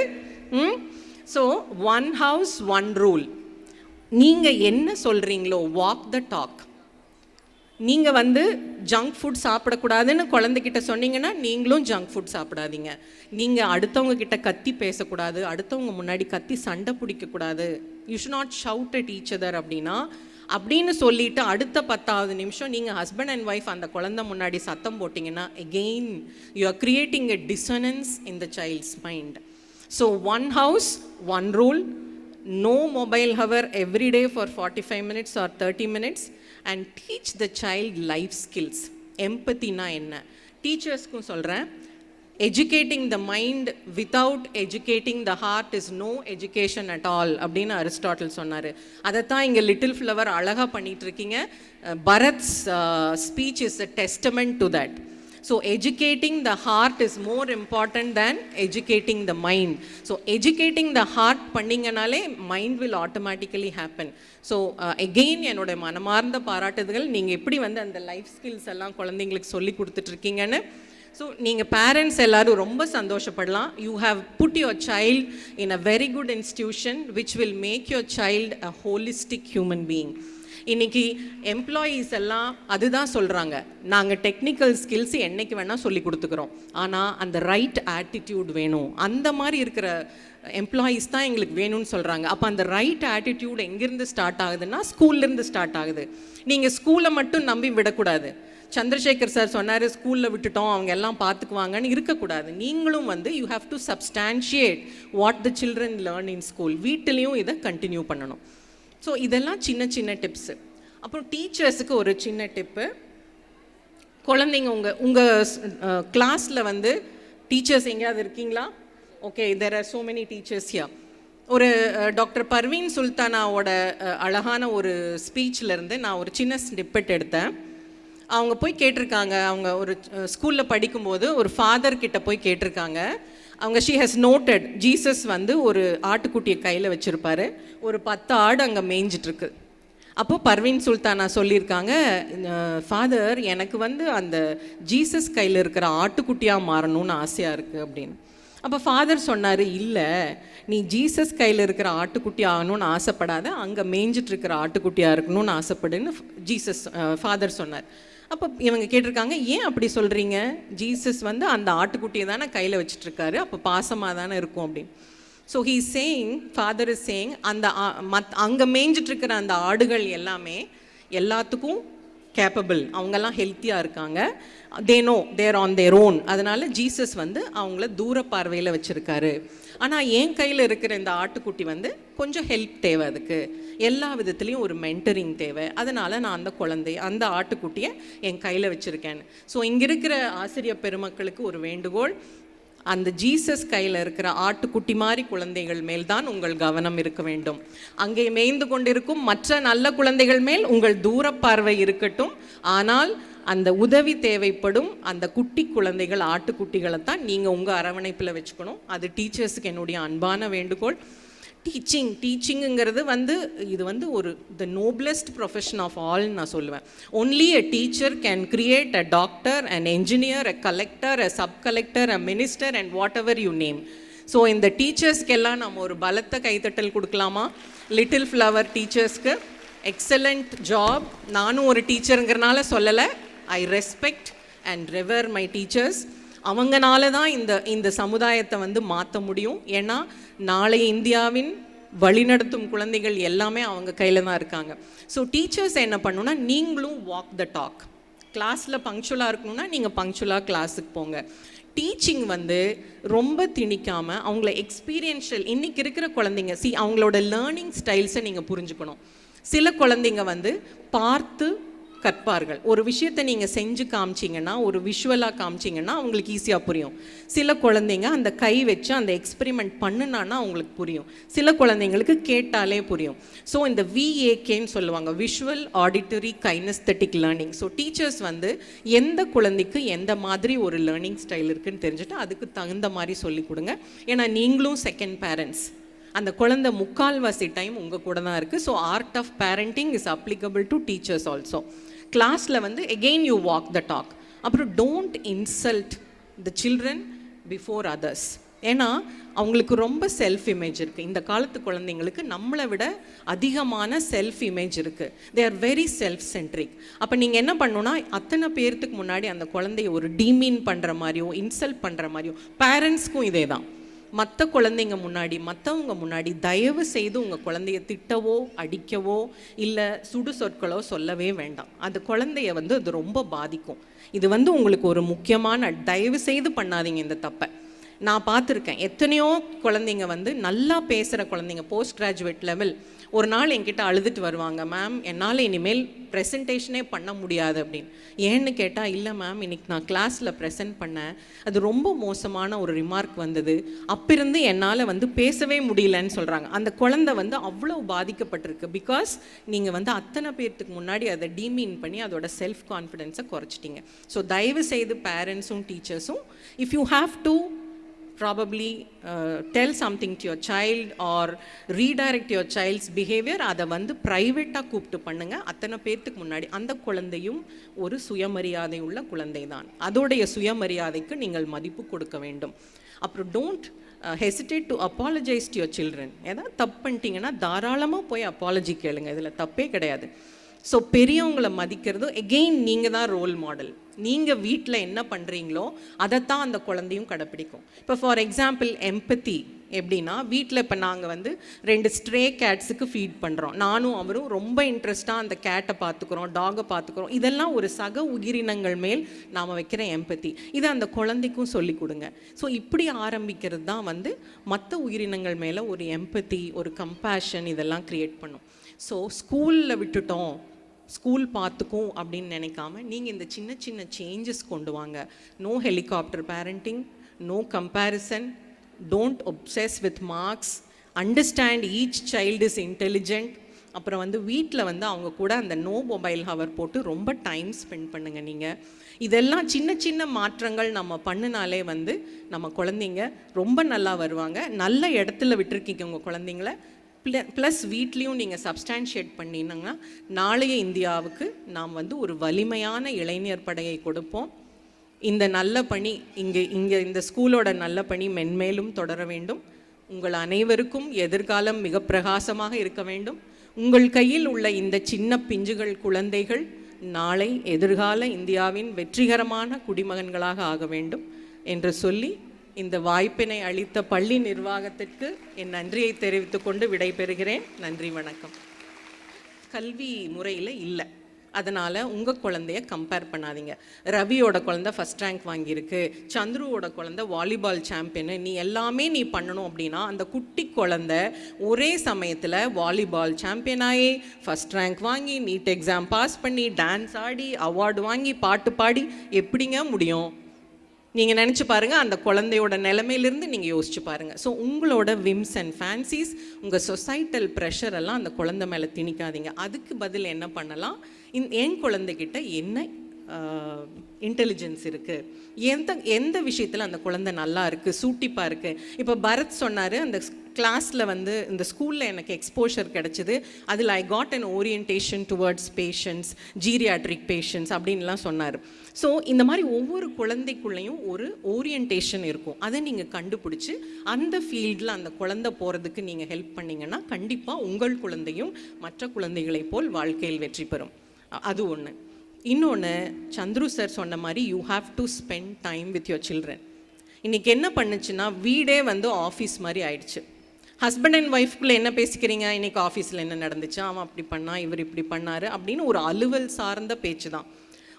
So 1 house 1 rule. நீங்கள் என்ன சொல்கிறீங்களோ, வாக் த டாக். நீங்கள் வந்து ஜங்க் ஃபுட் சாப்பிடக்கூடாதுன்னு குழந்தைகிட்ட சொன்னீங்கன்னா நீங்களும் ஜங்க் ஃபுட் சாப்பிடாதீங்க. நீங்கள் அடுத்தவங்க கிட்ட கத்தி பேசக்கூடாது, அடுத்தவங்க முன்னாடி கத்தி சண்டை பிடிக்கக்கூடாது, you should not shout at each other அப்படின்னு சொல்லிட்டு அடுத்த 10வது நிமிஷம் நீங்கள் ஹஸ்பண்ட் அண்ட் ஒய்ஃப் அந்த குழந்தை முன்னாடி சத்தம் போட்டிங்கன்னா again you are creating a dissonance in the child's mind. So 1 house 1 rule, no mobile hour every day for 45 minutes or 30 minutes and teach the child life skills. Empathy na enna டீச்சர்ஸ்க்கும் சொல்கிறேன், educating the mind without educating the heart is no education at all அப்படின்னு Aristotle சொன்னார். அதைத்தான் இங்கே little flower அழகாக பண்ணிகிட்டு இருக்கீங்க. Bharath's speech is a testament to that. So educating the heart is more important than educating the mind. So educating the heart பண்ணிங்கனாலே mind will automatically happen. So again என்னோட மனமார்ந்த பாராட்டுதல்கள். நீங்கள் எப்படி வந்து அந்த லைஃப் ஸ்கில்ஸ் எல்லாம் குழந்தைங்களுக்கு சொல்லி கொடுத்துட்ருக்கீங்கன்னு. ஸோ நீங்கள் பேரண்ட்ஸ் எல்லோரும் ரொம்ப சந்தோஷப்படலாம். You have put your child in a very good institution which will make your child a holistic human being. இன்னைக்கு எம்ப்ளாயீஸ் எல்லாம் அதுதான் சொல்கிறாங்க, நாங்கள் டெக்னிக்கல் ஸ்கில்ஸ் என்னைக்கு வேணால் சொல்லி கொடுத்துக்கிறோம், ஆனால் அந்த ரைட் ஆட்டிடியூட் வேணும், அந்த மாதிரி இருக்கிற எம்ப்ளாயீஸ் தான் எங்களுக்கு வேணும்னு சொல்கிறாங்க. அப்போ அந்த ரைட் ஆட்டிடியூட் எங்கேருந்து ஸ்டார்ட் ஆகுதுன்னா ஸ்கூல்லேருந்து ஸ்டார்ட் ஆகுது. நீங்கள் ஸ்கூலை மட்டும் நம்பி விடக்கூடாது. சந்திரசேகர் சார் சொன்னார் ஸ்கூலில் விட்டுட்டோம் அவங்க எல்லாம் பார்த்துக்குவாங்கன்னு இருக்கக்கூடாது. நீங்களும் வந்து you have to substantiate what the children learn in school. வீட்டிலையும் இதை கண்டினியூ பண்ணணும். ஸோ இதெல்லாம் சின்ன சின்ன டிப்ஸு. அப்புறம் டீச்சர்ஸுக்கு ஒரு சின்ன டிப்பு, குழந்தைங்க உங்கள் கிளாஸில் வந்து டீச்சர்ஸ் எங்கேயாவது இருக்கீங்களா? Okay, there are so many teachers here. ஒரு டாக்டர் பர்வீன் சுல்தானாவோட அழகான ஒரு ஸ்பீச்சிலேருந்து நான் ஒரு சின்ன ஸ்னிப்பெட் எடுத்தேன். அவங்க போய் கேட்டிருக்காங்க, அவங்க ஒரு ஸ்கூலில் படிக்கும்போது ஒரு ஃபாதர் கிட்ட போய் கேட்டிருக்காங்க. அவங்க ஷீ ஹஸ் நோட்டட் ஜீசஸ் வந்து ஒரு ஆட்டுக்குட்டியை கையில் வச்சுருப்பாரு, ஒரு 10 ஆடு அங்கே மேய்ஞ்சிட்ருக்கு. அப்போது பர்வீன் சுல்தானா சொல்லியிருக்காங்க, ஃபாதர் எனக்கு வந்து அந்த ஜீசஸ் கையில் இருக்கிற ஆட்டுக்குட்டியாக மாறணும்னு ஆசையாக இருக்குது அப்படின்னு. அப்போ ஃபாதர் சொன்னார், இல்லை நீ ஜீசஸ் கையில் இருக்கிற ஆட்டுக்குட்டி ஆகணும்னு ஆசைப்படாத, அங்கே மேய்ஞ்சிட்ருக்கிற ஆட்டுக்குட்டியாக இருக்கணும்னு ஆசைப்படுன்னு ஃபாதர் சொன்னார். அப்போ இவங்க கேட்டிருக்காங்க, ஏன் அப்படி சொல்கிறீங்க? ஜீசஸ் வந்து அந்த ஆட்டுக்குட்டியை தானே கையில் வச்சிட்ருக்காரு, அப்போ பாசமாக தானே இருக்கும் அப்படின்னு. So he saying, father is saying, அந்த அங்கே மேய்ஞ்சிட்ருக்கிற அந்த ஆடுகள் எல்லாமே எல்லாத்துக்கும் கேப்பபிள், அவங்கெல்லாம் ஹெல்த்தியாக இருக்காங்க, தேர் ஆன் தேர் ஓன். அதனால் ஜீசஸ் வந்து அவங்கள தூர பார்வையில் வச்சுருக்காரு. ஆனால் என் கையில் இருக்கிற இந்த ஆட்டுக்குட்டி வந்து கொஞ்சம் ஹெல்ப் தேவை, அதுக்கு எல்லா விதத்துலேயும் ஒரு மென்டரிங் தேவை, அதனால் நான் அந்த ஆட்டுக்குட்டியை என் கையில் வச்சுருக்கேன். ஸோ இங்கே இருக்கிற ஆசிரியர் பெருமக்களுக்கு ஒரு வேண்டுகோள், அந்த ஜீசஸ் கையில் இருக்கிற ஆட்டுக்குட்டி மாதிரி குழந்தைகள் மேல் தான் உங்கள் கவனம் இருக்க வேண்டும். அங்கே மேய்ந்து கொண்டிருக்கும் மற்ற நல்ல குழந்தைகள் மேல் உங்கள் தூர பார்வை இருக்கட்டும். ஆனால் அந்த உதவி தேவைப்படும் அந்த குட்டி குழந்தைகள், ஆட்டுக்குட்டிகளை தான் நீங்கள் உங்கள் அரவணைப்பில் வச்சுக்கணும். அது டீச்சர்ஸுக்கு என்னுடைய அன்பான வேண்டுகோள். டீச்சிங்குங்கிறது வந்து இது வந்து ஒரு த நோப்லஸ்ட் ப்ரொஃபஷன் ஆஃப் ஆல்னு நான் சொல்லுவேன். Only a teacher can create a doctor, an engineer, a collector, a sub collector, a minister and whatever you name. So இந்த டீச்சர்ஸ்க்கெல்லாம் நம்ம ஒரு பலத்த கைத்தட்டல் கொடுக்கலாமா? லிட்டில் ஃப்ளவர் டீச்சர்ஸ்க்கு எக்ஸலண்ட் ஜாப். நானும் ஒரு டீச்சருங்கிறனால சொல்லலை, I respect and revere my teachers. அவங்கனால தான் இந்த சமுதாயத்தை வந்து மாற்ற முடியும். ஏன்னா நாளை இந்தியாவின் வழிநடத்தும் குழந்தைகள் எல்லாமே அவங்க கையில் தான் இருக்காங்க. ஸோ டீச்சர்ஸ் என்ன பண்ணணும்னா, நீங்களும் வாக் த டாக். கிளாஸில் பங்க்சுவலாக இருக்கணும்னா நீங்கள் பங்க்சுவலாக கிளாஸுக்கு போங்க. டீச்சிங் வந்து ரொம்ப திணிக்காமல் அவங்கள எக்ஸ்பீரியன்ஷியல், இன்றைக்கி இருக்கிற குழந்தைங்க அவங்களோட லேர்னிங் ஸ்டைல்ஸை நீங்கள் புரிஞ்சுக்கணும். சில குழந்தைங்க வந்து பார்த்து கற்பார்கள். ஒரு விஷயத்தை நீங்கள் செஞ்சு காமிச்சிங்கன்னா, ஒரு விஷுவலாக காமிச்சிங்கன்னா அவங்களுக்கு ஈஸியாக புரியும். சில குழந்தைங்க அந்த கை வச்சு அந்த எக்ஸ்பெரிமெண்ட் பண்ணுனான்னா அவங்களுக்கு புரியும். சில குழந்தைங்களுக்கு கேட்டாலே புரியும். ஸோ இந்த VAKன்னு சொல்லுவாங்க, visual auditory kinaesthetic learning. So teachers வந்து எந்த குழந்தைக்கு எந்த மாதிரி ஒரு லேர்னிங் ஸ்டைல் இருக்குதுன்னு தெரிஞ்சுட்டு அதுக்கு தகுந்த மாதிரி சொல்லி கொடுங்க. ஏன்னா நீங்களும் செகண்ட் பேரண்ட்ஸ், அந்த குழந்தை முக்கால்வாசி டைம் உங்கள் கூட தான் இருக்குது. So art of parenting is applicable to teachers also. கிளாஸில் வந்து again you walk the talk. அப்புறம் don't insult the children before others. ஏன்னா அவங்களுக்கு ரொம்ப செல்ஃப் இமேஜ் இருக்குது. இந்த காலத்து குழந்தைங்களுக்கு நம்மளை விட அதிகமான செல்ஃப் இமேஜ் இருக்குது. They are very self centric. அப்போ நீங்கள் என்ன பண்ணணுன்னா, அத்தனை பேர்த்துக்கு முன்னாடி அந்த குழந்தைய ஒரு டீமீன் பண்ணுற மாதிரியோ இன்சல்ட் பண்ணுற மாதிரியோ, பேரண்ட்ஸ்க்கும் இதே தான், மற்ற குழந்தைங்க முன்னாடி மற்றவங்க முன்னாடி தயவு செய்து உங்கள் குழந்தைய திட்டவோ அடிக்கவோ இல்லை சுடு சொற்களோ சொல்லவே வேண்டாம். அது குழந்தைய வந்து அது ரொம்ப பாதிக்கும். இது வந்து உங்களுக்கு ஒரு முக்கியமான, தயவு செய்து பண்ணாதீங்க இந்த தப்பை. நான் பார்த்துருக்கேன் எத்தனையோ குழந்தைங்க வந்து நல்லா பேசுகிற குழந்தைங்க, போஸ்ட் கிராஜுவேட் லெவல், ஒரு நாள் என்கிட்ட அழுதுட்டு வருவாங்க, மேம் என்னால் இனிமேல் ப்ரெசன்டேஷனே பண்ண முடியாது அப்படின்னு. ஏன்னு கேட்டால், இல்லை மேம் இன்னைக்கு நான் கிளாஸில் ப்ரெசென்ட் பண்ணேன், அது ரொம்ப மோசமான ஒரு ரிமார்க் வந்தது, அப்பிருந்து என்னால் வந்து பேசவே முடியலன்னு சொல்கிறாங்க. அந்த குழந்தை வந்து அவ்வளோ பாதிக்கப்பட்டிருக்கு. பிகாஸ் நீங்கள் வந்து அத்தனை பேர்த்துக்கு முன்னாடி அதை டீமீன் பண்ணி அதோட செல்ஃப் கான்ஃபிடென்ஸை குறைச்சிட்டிங்க. ஸோ தயவு செய்து பேரண்ட்ஸும் டீச்சர்ஸும், if you have to probably tell something to your child or redirect your child's behavior, அதை வந்து ப்ரைவேட்டாக கூப்பிட்டு பண்ணுங்க. அத்தனை பேர்த்துக்கு முன்னாடி அந்த குழந்தையும் ஒரு சுயமரியாதை உள்ள குழந்தை தான். அதோடைய சுயமரியாதைக்கு நீங்கள் மதிப்பு கொடுக்க வேண்டும். அப்புறம் don't hesitate to apologize to your children. ஏதாவது தப்பு பண்ணிட்டீங்கன்னா தாராளமாக போய் அப்பாலஜி கேளுங்க, இதில் தப்பே கிடையாது. ஸோ பெரியவங்களை மதிக்கிறது எகெயின் நீங்கள் தான் ரோல் மாடல். நீங்கள் வீட்டில் என்ன பண்ணுறீங்களோ அதைத்தான் அந்த குழந்தையும் கடைப்பிடிக்கும். இப்போ ஃபார் எக்ஸாம்பிள் எம்பத்தி எப்படின்னா, வீட்டில் இப்போ நாங்கள் வந்து 2 ஸ்ட்ரே கேட்ஸுக்கு ஃபீட் பண்ணுறோம். நானும் அவரும் ரொம்ப இன்ட்ரெஸ்ட்டாக அந்த கேட்டை பார்த்துக்குறோம், டாகை பார்த்துக்குறோம். இதெல்லாம் ஒரு சக உயிரினங்கள் மேல் நாம் வைக்கிற எம்பத்தி. இதை அந்த குழந்தைக்கும் சொல்லி கொடுங்க. ஸோ இப்படி ஆரம்பிக்கிறது தான் வந்து மற்ற உயிரினங்கள் மேலே ஒரு எம்பத்தி, ஒரு கம்பேஷன் இதெல்லாம் க்ரியேட் பண்ணும். ஸோ ஸ்கூலில் விட்டுட்டோம், ஸ்கூல் பார்த்துக்கும் அப்படின்னு நினைக்காம நீங்கள் இந்த சின்ன சின்ன சேஞ்சஸ் கொண்டு வாங்க. No helicopter parenting, no comparison, don't obsess with marks, understand each child is intelligent. அப்புறம் வந்து வீட்டில் வந்து அவங்க கூட அந்த நோ மொபைல் ஹவர் போட்டு ரொம்ப டைம் ஸ்பெண்ட் பண்ணுங்கள். நீங்கள் இதெல்லாம் சின்ன சின்ன மாற்றங்கள் நம்ம பண்ணினாலே வந்து நம்ம குழந்தைங்க ரொம்ப நல்லா வருவாங்க. நல்ல இடத்துல விட்டுருக்கீங்க உங்கள் குழந்தைங்கள. ப்ளஸ் வீட்லேயும் நீங்கள் சப்ஸ்டான்ஷியேட் பண்ணிங்கன்னா நாளைய இந்தியாவுக்கு நாம் வந்து ஒரு வலிமையான இளைஞர் படையை கொடுப்போம். இந்த நல்ல பணி இங்கே இந்த ஸ்கூலோட நல்ல பணி மென்மேலும் தொடர வேண்டும். உங்கள் அனைவருக்கும் எதிர்காலம் மிக பிரகாசமாக இருக்க வேண்டும். உங்கள் கையில் உள்ள இந்த சின்ன பிஞ்சுகள் குழந்தைகள் நாளை எதிர்கால இந்தியாவின் வெற்றிகரமான குடிமகன்களாக ஆக வேண்டும் என்று சொல்லி இந்த வாய்ப்பினை அளித்த பள்ளி நிர்வாகத்திற்கு என் நன்றியை தெரிவித்துக் கொண்டு விடைபெறுகிறேன். நன்றி, வணக்கம். கல்வி முறையில் இல்லை, அதனால் உங்கள் குழந்தைய கம்பேர் பண்ணாதீங்க. ரவியோட குழந்தை ஃபஸ்ட் ரேங்க் வாங்கியிருக்கு, சந்துருவோட குழந்தை வாலிபால் சாம்பியனு, நீ எல்லாமே நீ பண்ணணும் அப்படின்னா அந்த குட்டி குழந்தை ஒரே சமயத்தில் வாலிபால் சாம்பியன் ஆகி ஃபஸ்ட் ரேங்க் வாங்கி நீட் எக்ஸாம் பாஸ் பண்ணி டான்ஸ் ஆடி அவார்டு வாங்கி பாட்டு பாடி எப்படிங்க முடியும்? நீங்கள் நினச்சி பாருங்கள், அந்த குழந்தையோட நிலைமையிலேருந்து நீங்கள் யோசிச்சு பாருங்கள். ஸோ உங்களோட விம்ஸ் அண்ட் ஃபேன்சிஸ், உங்கள் சொசைட்டல் ப்ரெஷர் எல்லாம் அந்த குழந்தை மேலே திணிக்காதீங்க. அதுக்கு பதில் என்ன பண்ணலாம், என் குழந்தைகிட்ட என்ன இன்டெலிஜென்ஸ் இருக்குது, எந்த விஷயத்தில் அந்த குழந்தை நல்லா இருக்குது, சூட்டிப்பாக இருக்குது. இப்போ பரத் சொன்னார், அந்த கிளாஸில் வந்து இந்த ஸ்கூலில் எனக்கு எக்ஸ்போஷர் கிடச்சிது, அதில் I got an orientation towards patients, geriatric patients அப்படின்லாம் சொன்னார். ஸோ இந்த மாதிரி ஒவ்வொரு குழந்தைக்குள்ளேயும் ஒரு ஓரியன்டேஷன் இருக்கும். அதை நீங்கள் கண்டுபிடிச்சி அந்த ஃபீல்டில் அந்த குழந்தை போகிறதுக்கு நீங்கள் ஹெல்ப் பண்ணிங்கன்னா கண்டிப்பாக உங்கள் குழந்தையும் மற்ற குழந்தைகளைப் போல் வாழ்க்கையில் வெற்றி பெறும். அது ஒன்று. இன்னொன்று, சந்துரு சார் சொன்ன மாதிரி you have to spend time with your children. இன்றைக்கி என்ன பண்ணுச்சுன்னா வீடே வந்து ஆஃபீஸ் மாதிரி ஆயிடுச்சு. ஹஸ்பண்ட் அண்ட் ஒய்ஃப்குள்ளே என்ன பேசிக்கிறீங்க, இன்றைக்கி ஆஃபீஸில் என்ன நடந்துச்சு, அவன் அப்படி பண்ணா இவர் இப்படி பண்ணார் அப்படின்னு ஒரு அலுவல் சார்ந்த பேச்சு தான்.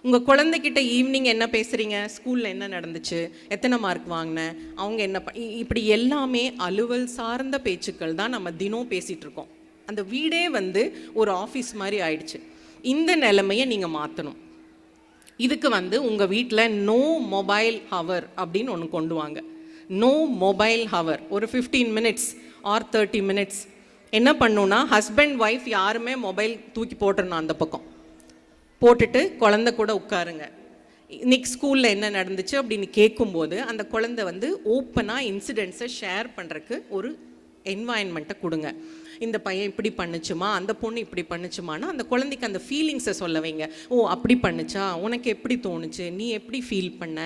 உங்கள் குழந்தைகிட்ட ஈவினிங் என்ன பேசுகிறீங்க, ஸ்கூலில் என்ன நடந்துச்சு, எத்தனை மார்க் வாங்கினேன், அவங்க என்ன இப்படி எல்லாமே அலுவல் சார்ந்த பேச்சுக்கள் தான் நம்ம தினம் பேசிகிட்டு இருக்கோம். அந்த வீடே வந்து ஒரு ஆஃபீஸ் மாதிரி ஆயிடுச்சு. இந்த நிலைமையை நீங்கள் மாற்றணும். இதுக்கு வந்து உங்கள் வீட்டில் நோ மொபைல் ஹவர் அப்படின்னு ஒன்று கொண்டு வாங்க. நோ மொபைல் ஹவர் ஒரு 15 minutes ஆர் 30 minutes. என்ன பண்ணுன்னா ஹஸ்பண்ட் ஒய்ஃப் யாருமே மொபைல் தூக்கி போட்டுருணும், அந்த பக்கம் போட்டுட்டு குழந்தை கூட உட்காருங்க. இன்னைக்கு ஸ்கூலில் என்ன நடந்துச்சு அப்படின்னு கேட்கும்போது அந்த குழந்தை வந்து ஓப்பனாக இன்சிடென்ட்ஸை ஷேர் பண்ணுறக்கு ஒரு என்வாயன்மெண்ட்டை கொடுங்க. இந்த பையன் இப்படி பண்ணுச்சுமா, அந்த பொண்ணு இப்படி பண்ணுச்சுமானா அந்த குழந்தைக்கு அந்த ஃபீலிங்ஸை சொல்ல வைங்க. ஓ அப்படி பண்ணுச்சா, உனக்கு எப்படி தோணுச்சு, நீ எப்படி ஃபீல் பண்ண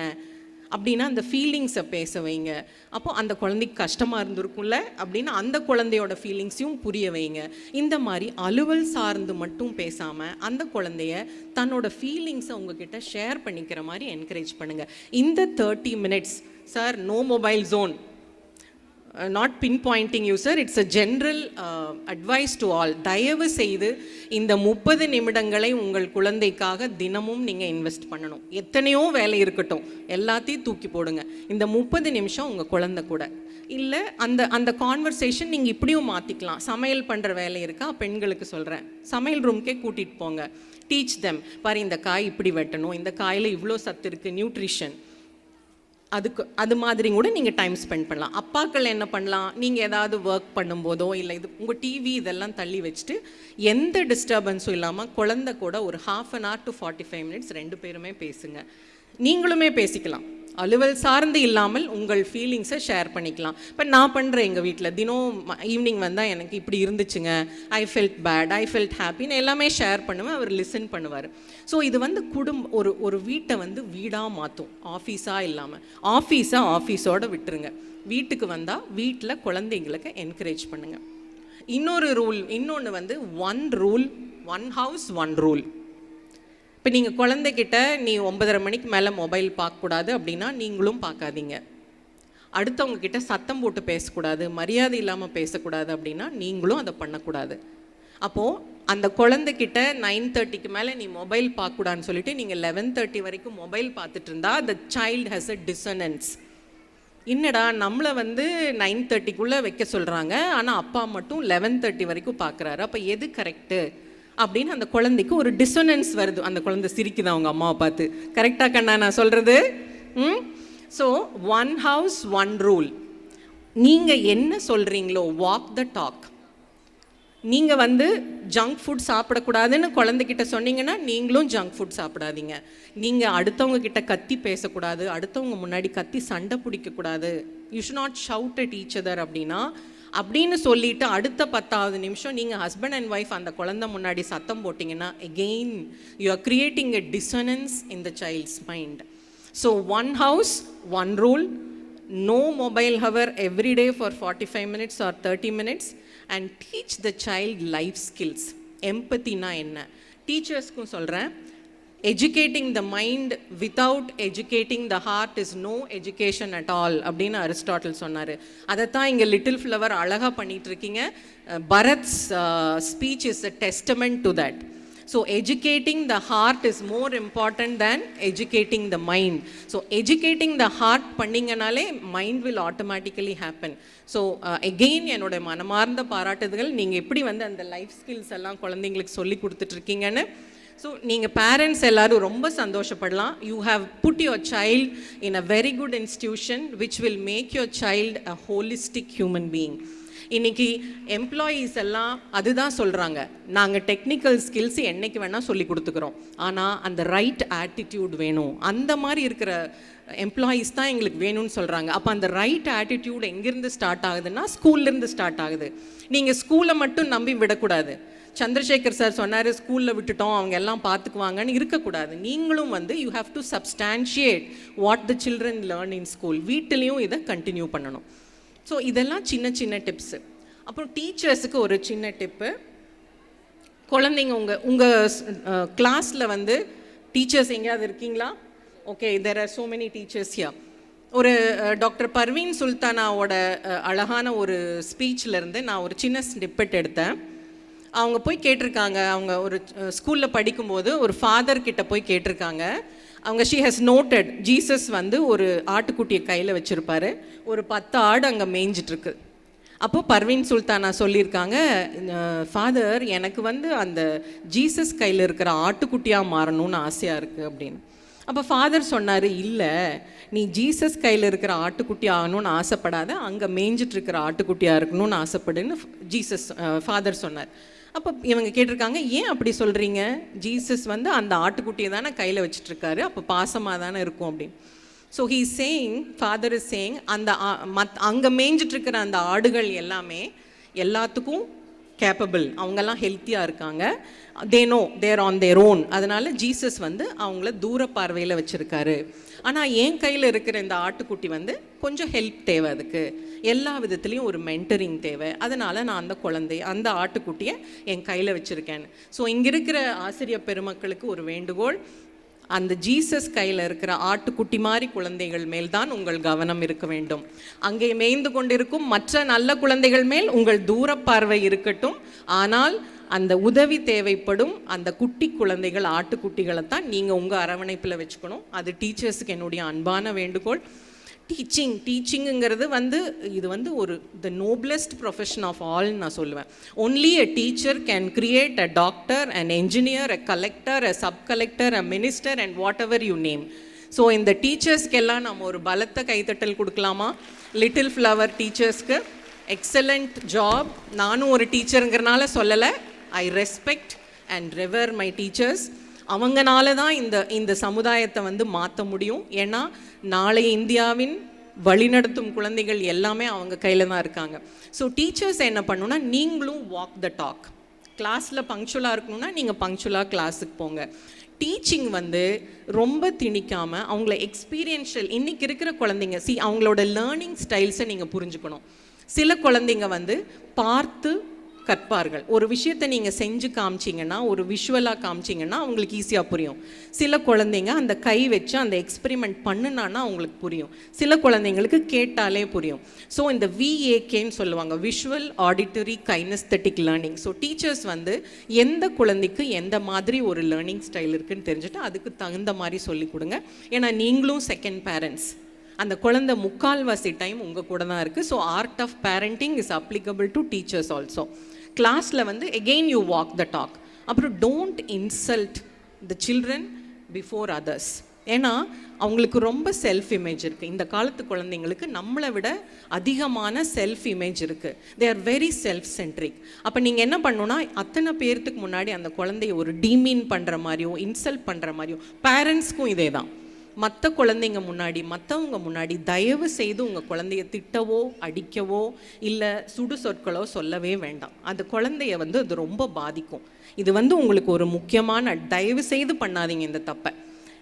அப்படின்னா அந்த ஃபீலிங்ஸை பேச வைங்க. அப்போ அந்த குழந்தைக்கு கஷ்டமாக இருந்திருக்கும்ல அப்படின்னு அந்த குழந்தையோட ஃபீலிங்ஸையும் புரிய வைங்க. இந்த மாதிரி அலுவல் சார்ந்து மட்டும் பேசாமல் அந்த குழந்தைய தன்னோட ஃபீலிங்ஸை உங்ககிட்ட ஷேர் பண்ணிக்கிற மாதிரி என்கரேஜ் பண்ணுங்கள். இந்த 30 minutes sir, no mobile zone, not pinpointing you sir, it's a general advice to all. தயவு செய்து இந்த 30 நிமிடங்களை உங்கள் குழந்தைக்காக தினமும் நீங்கள் இன்வெஸ்ட் பண்ணணும். எத்தனையோ வேலை இருக்கட்டும், எல்லாத்தையும் தூக்கி போடுங்க. இந்த 30 நிமிஷம் உங்கள் குழந்தை கூட இல்லை அந்த கான்வர்சேஷன் நீங்கள் இப்படியும் மாற்றிக்கலாம். சமையல் பண்ணுற வேலை இருக்கா, பெண்களுக்கு சொல்கிறேன், சமையல் ரூம்க்கே கூட்டிகிட்டு போங்க. டீச் தெம், பாரு இந்த காய் இப்படி வெட்டணும், இந்த காயில் இவ்வளோ சத்து இருக்குது, நியூட்ரிஷன், அது மாதிரி கூட நீங்கள் டைம் ஸ்பெண்ட் பண்ணலாம். அப்பாக்கள் என்ன பண்ணலாம், நீங்கள் ஏதாவது ஒர்க் பண்ணும்போதோ இல்லை இது உங்கள் டிவி இதெல்லாம் தள்ளி வச்சுட்டு எந்த டிஸ்டர்பன்ஸும் இல்லாமல் குழந்தை கூட ஒரு 1/2 hour to 45 minutes 2 பேருமே பேசுங்க. நீங்களுமே பேசிக்கலாம், அலுவல் சார்ந்து இல்லாமல் உங்கள் ஃபீலிங்ஸை ஷேர் பண்ணிக்கலாம். இப்போ நான் பண்ணுறேன், எங்கள் வீட்டில் தினம் ஈவினிங் வந்தால் எனக்கு இப்படி இருந்துச்சுங்க, I felt bad, I felt ஹாப்பின்னு எல்லாமே ஷேர் பண்ணுவேன். அவர் லிசன் பண்ணுவார். ஸோ இது வந்து ஒரு வீட்டை வந்து வீடாக மாற்றும், ஆஃபீஸாக இல்லாமல். ஆஃபீஸோடு விட்டுருங்க. வீட்டுக்கு வந்தால் வீட்டில் குழந்தைங்களுக்கு என்கரேஜ் பண்ணுங்கள். இன்னொன்று வந்து 1 rule one house one rule. இப்போ நீங்கள் குழந்தைகிட்ட நீ 9:30 மணிக்கு மேலே மொபைல் பார்க்கக்கூடாது அப்படின்னா நீங்களும் பார்க்காதீங்க. அடுத்தவங்க கிட்ட சத்தம் போட்டு பேசக்கூடாது, மரியாதை இல்லாமல் பேசக்கூடாது அப்படின்னா நீங்களும் அதை பண்ணக்கூடாது. அப்போது அந்த குழந்தைகிட்ட 9:30க்கு மேலே நீ மொபைல் பார்க்கக்கூடாதுன்னு சொல்லிட்டு நீங்கள் 11:30 வரைக்கும் மொபைல் பார்த்துட்டு இருந்தா the child has a dissonance. என்னடா நம்மளை 9:30க்குள்ளே வைக்க சொல்கிறாங்க, ஆனால் அப்பா மட்டும் 11:30 வரைக்கும் பார்க்குறாரு, அப்போ எது கரெக்டு அப்படின்னு அந்த குழந்தைக்கு ஒரு டிசோனன்ஸ் வருது. அந்த குழந்தை சிரிக்குது அவங்க அம்மாவை பார்த்து. கரெக்டாக கண்ணா நான் சொல்கிறது? So one house one rule. நீங்கள் என்ன சொல்கிறீங்களோ வாக் த டாக். நீங்கள் ஜங்க் ஃபுட் சாப்பிடக்கூடாதுன்னு குழந்தைகிட்ட சொன்னீங்கன்னா நீங்களும் ஜங்க் ஃபுட் சாப்பிடாதீங்க. நீங்கள் அடுத்தவங்க கிட்ட கத்தி பேசக்கூடாது, அடுத்தவங்க முன்னாடி கத்தி சண்டை பிடிக்கக்கூடாது. You should not shout at each other அப்படின்னு சொல்லிட்டு அடுத்த 10வது நிமிஷம் நீங்கள் ஹஸ்பண்ட் அண்ட் ஒய்ஃப் அந்த குழந்தை முன்னாடி சத்தம் போட்டிங்கன்னா again you are creating a dissonance in the child's mind. So one house, one rule, no mobile hour every day for 45 minutes or 30 minutes and teach the child life skills. Empathy na enna டீச்சர்ஸ்க்கும் சொல்கிறேன், educating the mind without educating the heart is no education at all அப்படின்னு Aristotle சொன்னார். அதைத்தான் இங்கே little flower அழகாக பண்ணிகிட்டு இருக்கீங்க. Bharath's speech is a testament to that. So educating the heart is more important than educating the mind. So educating the heart பண்ணிங்கனாலே mind will automatically happen. So again என்னோட மனமார்ந்த பாராட்டுதல்கள். நீங்கள் எப்படி அந்த லைஃப் ஸ்கில்ஸ் எல்லாம் குழந்தைங்களுக்கு சொல்லி கொடுத்துட்ருக்கீங்கன்னு. ஸோ நீங்கள் பேரண்ட்ஸ் எல்லோரும் ரொம்ப சந்தோஷப்படலாம். You have put your child in a very good institution which will make your child a holistic human being. இன்றைக்கி எம்ப்ளாயீஸ் எல்லாம் அதுதான் சொல்கிறாங்க, நாங்கள் டெக்னிக்கல் ஸ்கில்ஸ் என்றைக்கு வேணால் சொல்லி கொடுத்துக்குறோம், ஆனால் அந்த ரைட் ஆட்டிடியூட் வேணும். அந்த மாதிரி இருக்கிற எம்ப்ளாயீஸ் தான் எங்களுக்கு வேணும்னு சொல்கிறாங்க. அப்போ அந்த ரைட் ஆட்டிடியூட் எங்கேருந்து ஸ்டார்ட் ஆகுதுன்னா ஸ்கூல்லேருந்து ஸ்டார்ட் ஆகுது. நீங்கள் ஸ்கூலை மட்டும் நம்பி விடக்கூடாது. சந்திரசேகர் சார் சொன்னார் ஸ்கூலில் விட்டுட்டோம் அவங்க எல்லாம் பார்த்துக்குவாங்கன்னு இருக்கக்கூடாது. நீங்களும் you have to substantiate what the children learn in school. வீட்டிலையும் இதை கண்டினியூ பண்ணணும். ஸோ இதெல்லாம் சின்ன சின்ன டிப்ஸு. அப்புறம் டீச்சர்ஸுக்கு ஒரு சின்ன டிப்பு, குழந்தைங்க உங்கள் கிளாஸில் டீச்சர்ஸ் எங்கேயாவது இருக்கீங்களா? Okay, there are so many teachers here. ஒரு டாக்டர் பர்வீன் சுல்தானாவோட அழகான ஒரு ஸ்பீச்சிலேருந்து நான் ஒரு சின்ன ஸ்னிப்பெட் எடுத்தேன். அவங்க போய் கேட்டிருக்காங்க, அவங்க ஒரு ஸ்கூலில் படிக்கும்போது ஒரு ஃபாதர் கிட்ட போய் கேட்டிருக்காங்க. அவங்க ஷி ஹஸ் நோட்டட் ஜீசஸ் ஒரு ஆட்டுக்குட்டியை கையில் வச்சுருப்பாரு, ஒரு 10 ஆடு அங்கே மேய்ஞ்சிட்ருக்கு. அப்போது பர்வீன் சுல்தானா சொல்லியிருக்காங்க, ஃபாதர் எனக்கு அந்த ஜீசஸ் கையில் இருக்கிற ஆட்டுக்குட்டியாக மாறணும்னு ஆசையாக இருக்குது அப்படின்னு. அப்போ ஃபாதர் சொன்னார், இல்லை நீ ஜீசஸ் கையில் இருக்கிற ஆட்டுக்குட்டி ஆகணும்னு ஆசைப்படாத, அங்கே மேய்ஞ்சிட்ருக்கிற ஆட்டுக்குட்டியாக இருக்கணும்னு ஆசைப்படுன்னு ஃபாதர் சொன்னார். அப்போ இவங்க கேட்டிருக்காங்க, ஏன் அப்படி சொல்கிறீங்க? ஜீசஸ் அந்த ஆட்டுக்குட்டியை தானே கையில் வச்சிட்ருக்காரு, அப்போ பாசமாக தானே இருக்கும் அப்படின்னு. So he saying, father is saying, அங்கே மேய்ஞ்சிட்ருக்கிற அந்த ஆடுகள் எல்லாமே எல்லாத்துக்கும் கேப்பபிள், அவங்கெல்லாம் ஹெல்த்தியாக இருக்காங்க, they know their on their own. அதனால் ஜீசஸ் அவங்கள தூர பார்வையில் வச்சுருக்காரு. ஆனால் என் கையில் இருக்கிற இந்த ஆட்டுக்குட்டி கொஞ்சம் ஹெல்ப் தேவை, அதுக்கு எல்லா விதத்துலேயும் ஒரு மென்டரிங் தேவை. அதனால் நான் அந்த ஆட்டுக்குட்டியை என் கையில் வச்சுருக்கேன்னு. ஸோ இங்கே இருக்கிற ஆசிரியர் பெருமக்களுக்கு ஒரு வேண்டுகோள், அந்த ஜீசஸ் கையில் இருக்கிற ஆட்டுக்குட்டி மாதிரி குழந்தைகள் மேல் தான் உங்கள் கவனம் இருக்க வேண்டும். அங்கே மேய்ந்து கொண்டிருக்கும் மற்ற நல்ல குழந்தைகள் மேல் உங்கள் தூர பார்வை இருக்கட்டும். ஆனால் அந்த உதவி தேவைப்படும் அந்த குட்டி குழந்தைகள், ஆட்டுக்குட்டிகளை தான் நீங்கள் உங்கள் அரவணைப்பில் வச்சுக்கணும். அது டீச்சர்ஸுக்கு என்னுடைய அன்பான வேண்டுகோள். டீச்சிங்குங்கிறது இது ஒரு த நோப்லெஸ்ட் ப்ரொஃபஷன் ஆஃப் ஆல்னு நான் சொல்லுவேன். Only a teacher can create a doctor, an engineer, a collector, a sub collector, a minister and whatever you name. So இந்த டீச்சர்ஸ்க்கெல்லாம் நம்ம ஒரு பலத்த கைத்தட்டல் கொடுக்கலாமா? லிட்டில் ஃப்ளவர் டீச்சர்ஸ்க்கு எக்ஸலண்ட் ஜாப். நானும் ஒரு டீச்சருங்கிறனால சொல்லலை, I respect and revere my teachers. அவங்கனால தான் இந்த சமுதாயத்தை மாற்ற முடியும். ஏன்னா நாளைய இந்தியாவின் வழிநடத்தும் குழந்தைகள் எல்லாமே அவங்க கையில் தான் இருக்காங்க. ஸோ டீச்சர்ஸ் என்ன பண்ணணும்னா, நீங்களும் வாக் த டாக். கிளாஸில் பங்க்சுவலாக இருக்கணும்னா நீங்கள் பங்க்சுவலாக கிளாஸுக்கு போங்க. டீச்சிங் ரொம்ப திணிக்காமல் அவங்கள எக்ஸ்பீரியன்ஷியல், இன்றைக்கி இருக்கிற குழந்தைங்க அவங்களோட லேர்னிங் ஸ்டைல்ஸை நீங்கள் புரிஞ்சுக்கணும். சில குழந்தைங்க பார்த்து கற்பார்கள். ஒரு விஷயத்தை நீங்கள் செஞ்சு காமிச்சிங்கன்னா, ஒரு விஷுவலாக காமிச்சிங்கன்னா அவங்களுக்கு ஈஸியாக புரியும். சில குழந்தைங்க அந்த கை வச்சு அந்த எக்ஸ்பெரிமெண்ட் பண்ணுனான்னா அவங்களுக்கு புரியும். சில குழந்தைங்களுக்கு கேட்டாலே புரியும். ஸோ இந்த VAKன்னு சொல்லுவாங்க, visual auditory kinaesthetic learning. So teachers வந்து எந்த குழந்தைக்கு எந்த மாதிரி ஒரு லேர்னிங் ஸ்டைல் இருக்குன்னு தெரிஞ்சுட்டு அதுக்கு தகுந்த மாதிரி சொல்லி கொடுங்க. ஏன்னா நீங்களும் செகண்ட் பேரண்ட்ஸ். அந்த குழந்தை முக்கால்வாசி டைம் உங்கள் கூட தான் இருக்குது. So art of parenting is applicable to teachers also. கிளாஸில் வந்து again you walk the talk. அப்புறம் don't insult the children before others. ஏன்னா அவங்களுக்கு ரொம்ப செல்ஃப் இமேஜ் இருக்குது. இந்த காலத்து குழந்தைங்களுக்கு நம்மளை விட அதிகமான செல்ஃப் இமேஜ் இருக்குது. They are very self centric. அப்போ நீங்கள் என்ன பண்ணணுன்னா, அத்தனை பேர்த்துக்கு முன்னாடி அந்த குழந்தைய ஒரு டீமீன் பண்ணுற மாதிரியோ இன்சல்ட் பண்ணுற மாதிரியோ, பேரண்ட்ஸ்க்கும் இதே தான். மற்ற குழந்தைங்க முன்னாடி, மற்றவங்க முன்னாடி தயவு செய்து உங்கள் குழந்தைய திட்டவோ அடிக்கவோ இல்லை சுடு சொற்களோ சொல்லவே வேண்டாம். அந்த குழந்தைய வந்து அது ரொம்ப பாதிக்கும். இது வந்து உங்களுக்கு ஒரு முக்கியமான, தயவு செய்து பண்ணாதீங்க இந்த தப்பை.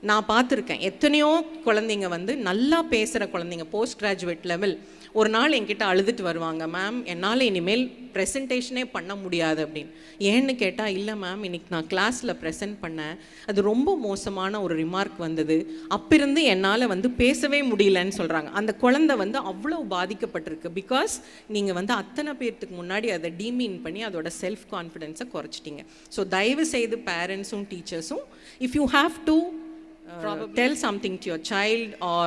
நான் பார்த்துருக்கேன் எத்தனையோ குழந்தைங்க வந்து நல்லா பேசுகிற குழந்தைங்க, போஸ்ட் கிராஜுவேட் லெவல், ஒரு நாள் என்கிட்ட அழுதுட்டு வருவாங்க, மேம் என்னால் இனிமேல் ப்ரெசன்டேஷனே பண்ண முடியாது அப்படின்னு. ஏன்னு கேட்டால், இல்லை மேம் இன்னைக்கு நான் கிளாஸில் ப்ரெசென்ட் பண்ணேன், அது ரொம்ப மோசமான ஒரு ரிமார்க் வந்தது, அப்பிருந்து என்னால் வந்து பேசவே முடியலன்னு சொல்கிறாங்க. அந்த குழந்தை வந்து அவ்வளோ பாதிக்கப்பட்டிருக்கு. பிகாஸ் நீங்கள் வந்து அத்தனை பேர்த்துக்கு முன்னாடி அதை டீமீன் பண்ணி அதோட செல்ஃப் கான்ஃபிடென்ஸை குறைச்சிட்டிங்க. ஸோ தயவு செய்து பேரண்ட்ஸும் டீச்சர்ஸும், if you have to tell something to your child or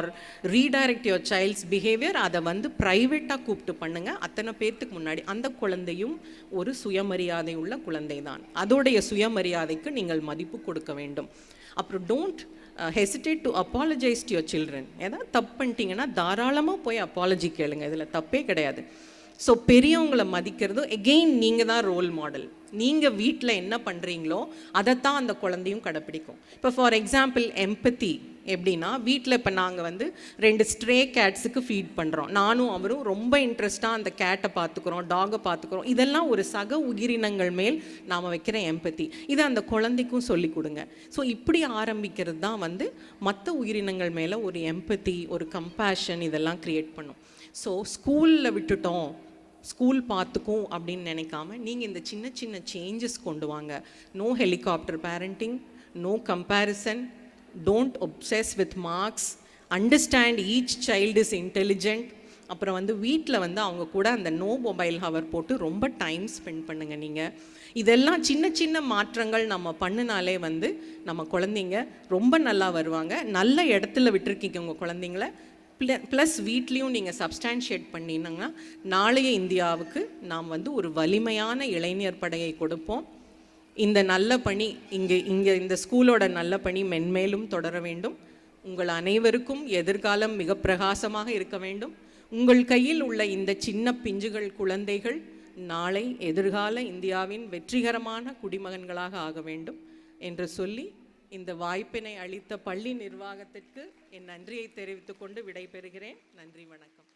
redirect your child's behavior, அதை வந்து ப்ரைவேட்டாக கூப்பிட்டு பண்ணுங்க. அத்தனை பேர்த்துக்கு முன்னாடி அந்த குழந்தையும் ஒரு சுயமரியாதை உள்ள குழந்தை தான். அதோடைய சுயமரியாதைக்கு நீங்கள் மதிப்பு கொடுக்க வேண்டும். அப்புறம் don't hesitate to apologize to your children. ஏதாவது தப்பு பண்ணிட்டீங்கன்னா தாராளமாக போய் அப்பாலஜி கேளுங்க, இதில் தப்பே கிடையாது. ஸோ பெரியவங்களை மதிக்கிறது, எகெயின் நீங்கள் தான் ரோல் மாடல். நீங்கள் வீட்டில் என்ன பண்ணுறீங்களோ அதைத்தான் அந்த குழந்தையும் கடைப்பிடிக்கும். இப்போ ஃபார் எக்ஸாம்பிள் எம்பத்தி எப்படின்னா, வீட்டில் இப்போ நாங்கள் வந்து 2 ஸ்ட்ரே கேட்ஸுக்கு ஃபீட் பண்ணுறோம். நானும் அவரும் ரொம்ப இன்ட்ரெஸ்ட்டாக அந்த கேட்டை பார்த்துக்குறோம், டாகை பார்த்துக்குறோம். இதெல்லாம் ஒரு சக உயிரினங்கள் மேல் நாம் வைக்கிற எம்பத்தி. இதை அந்த குழந்தைக்கும் சொல்லி கொடுங்க. ஸோ இப்படி ஆரம்பிக்கிறது தான் வந்து மற்ற உயிரினங்கள் மேலே ஒரு எம்பத்தி, ஒரு கம்பேஷன் இதெல்லாம் க்ரியேட் பண்ணும். ஸோ ஸ்கூலில் விட்டுட்டோம், ஸ்கூல் பார்த்துக்கும் அப்படின்னு நினைக்காம நீங்கள் இந்த சின்ன சின்ன சேஞ்சஸ் கொண்டு வாங்க. No helicopter parenting, no comparison, don't obsess with marks, understand each child is intelligent. அப்புறம் வந்து வீட்டில் வந்து அவங்க கூட அந்த நோ மொபைல் ஹவர் போட்டு ரொம்ப டைம் ஸ்பெண்ட் பண்ணுங்கள். நீங்கள் இதெல்லாம் சின்ன சின்ன மாற்றங்கள் நம்ம பண்ணினாலே வந்து நம்ம குழந்தைங்க ரொம்ப நல்லா வருவாங்க. நல்ல இடத்துல விட்டுருக்கீங்க உங்கள் குழந்தைங்கள. ப்ளஸ் வீட்லேயும் நீங்கள் சப்ஸ்டான்ஷியேட் பண்ணினாங்கன்னா நாளைய இந்தியாவுக்கு நாம் வந்து ஒரு வலிமையான இளைஞர் படையை கொடுப்போம். இந்த நல்ல பணி இங்கே இந்த ஸ்கூலோட நல்ல பணி மென்மேலும் தொடர வேண்டும். உங்கள் அனைவருக்கும் எதிர்காலம் மிக பிரகாசமாக இருக்க வேண்டும். உங்கள் கையில் உள்ள இந்த சின்ன பிஞ்சுகள் குழந்தைகள் நாளை எதிர்கால இந்தியாவின் வெற்றிகரமான குடிமகன்களாக ஆக வேண்டும் என்று சொல்லி இந்த வாய்ப்பினை அளித்த பள்ளி நிர்வாகத்திற்கு என் நன்றியை தெரிவித்துக் கொண்டு விடைபெறுகிறேன். நன்றி, வணக்கம்.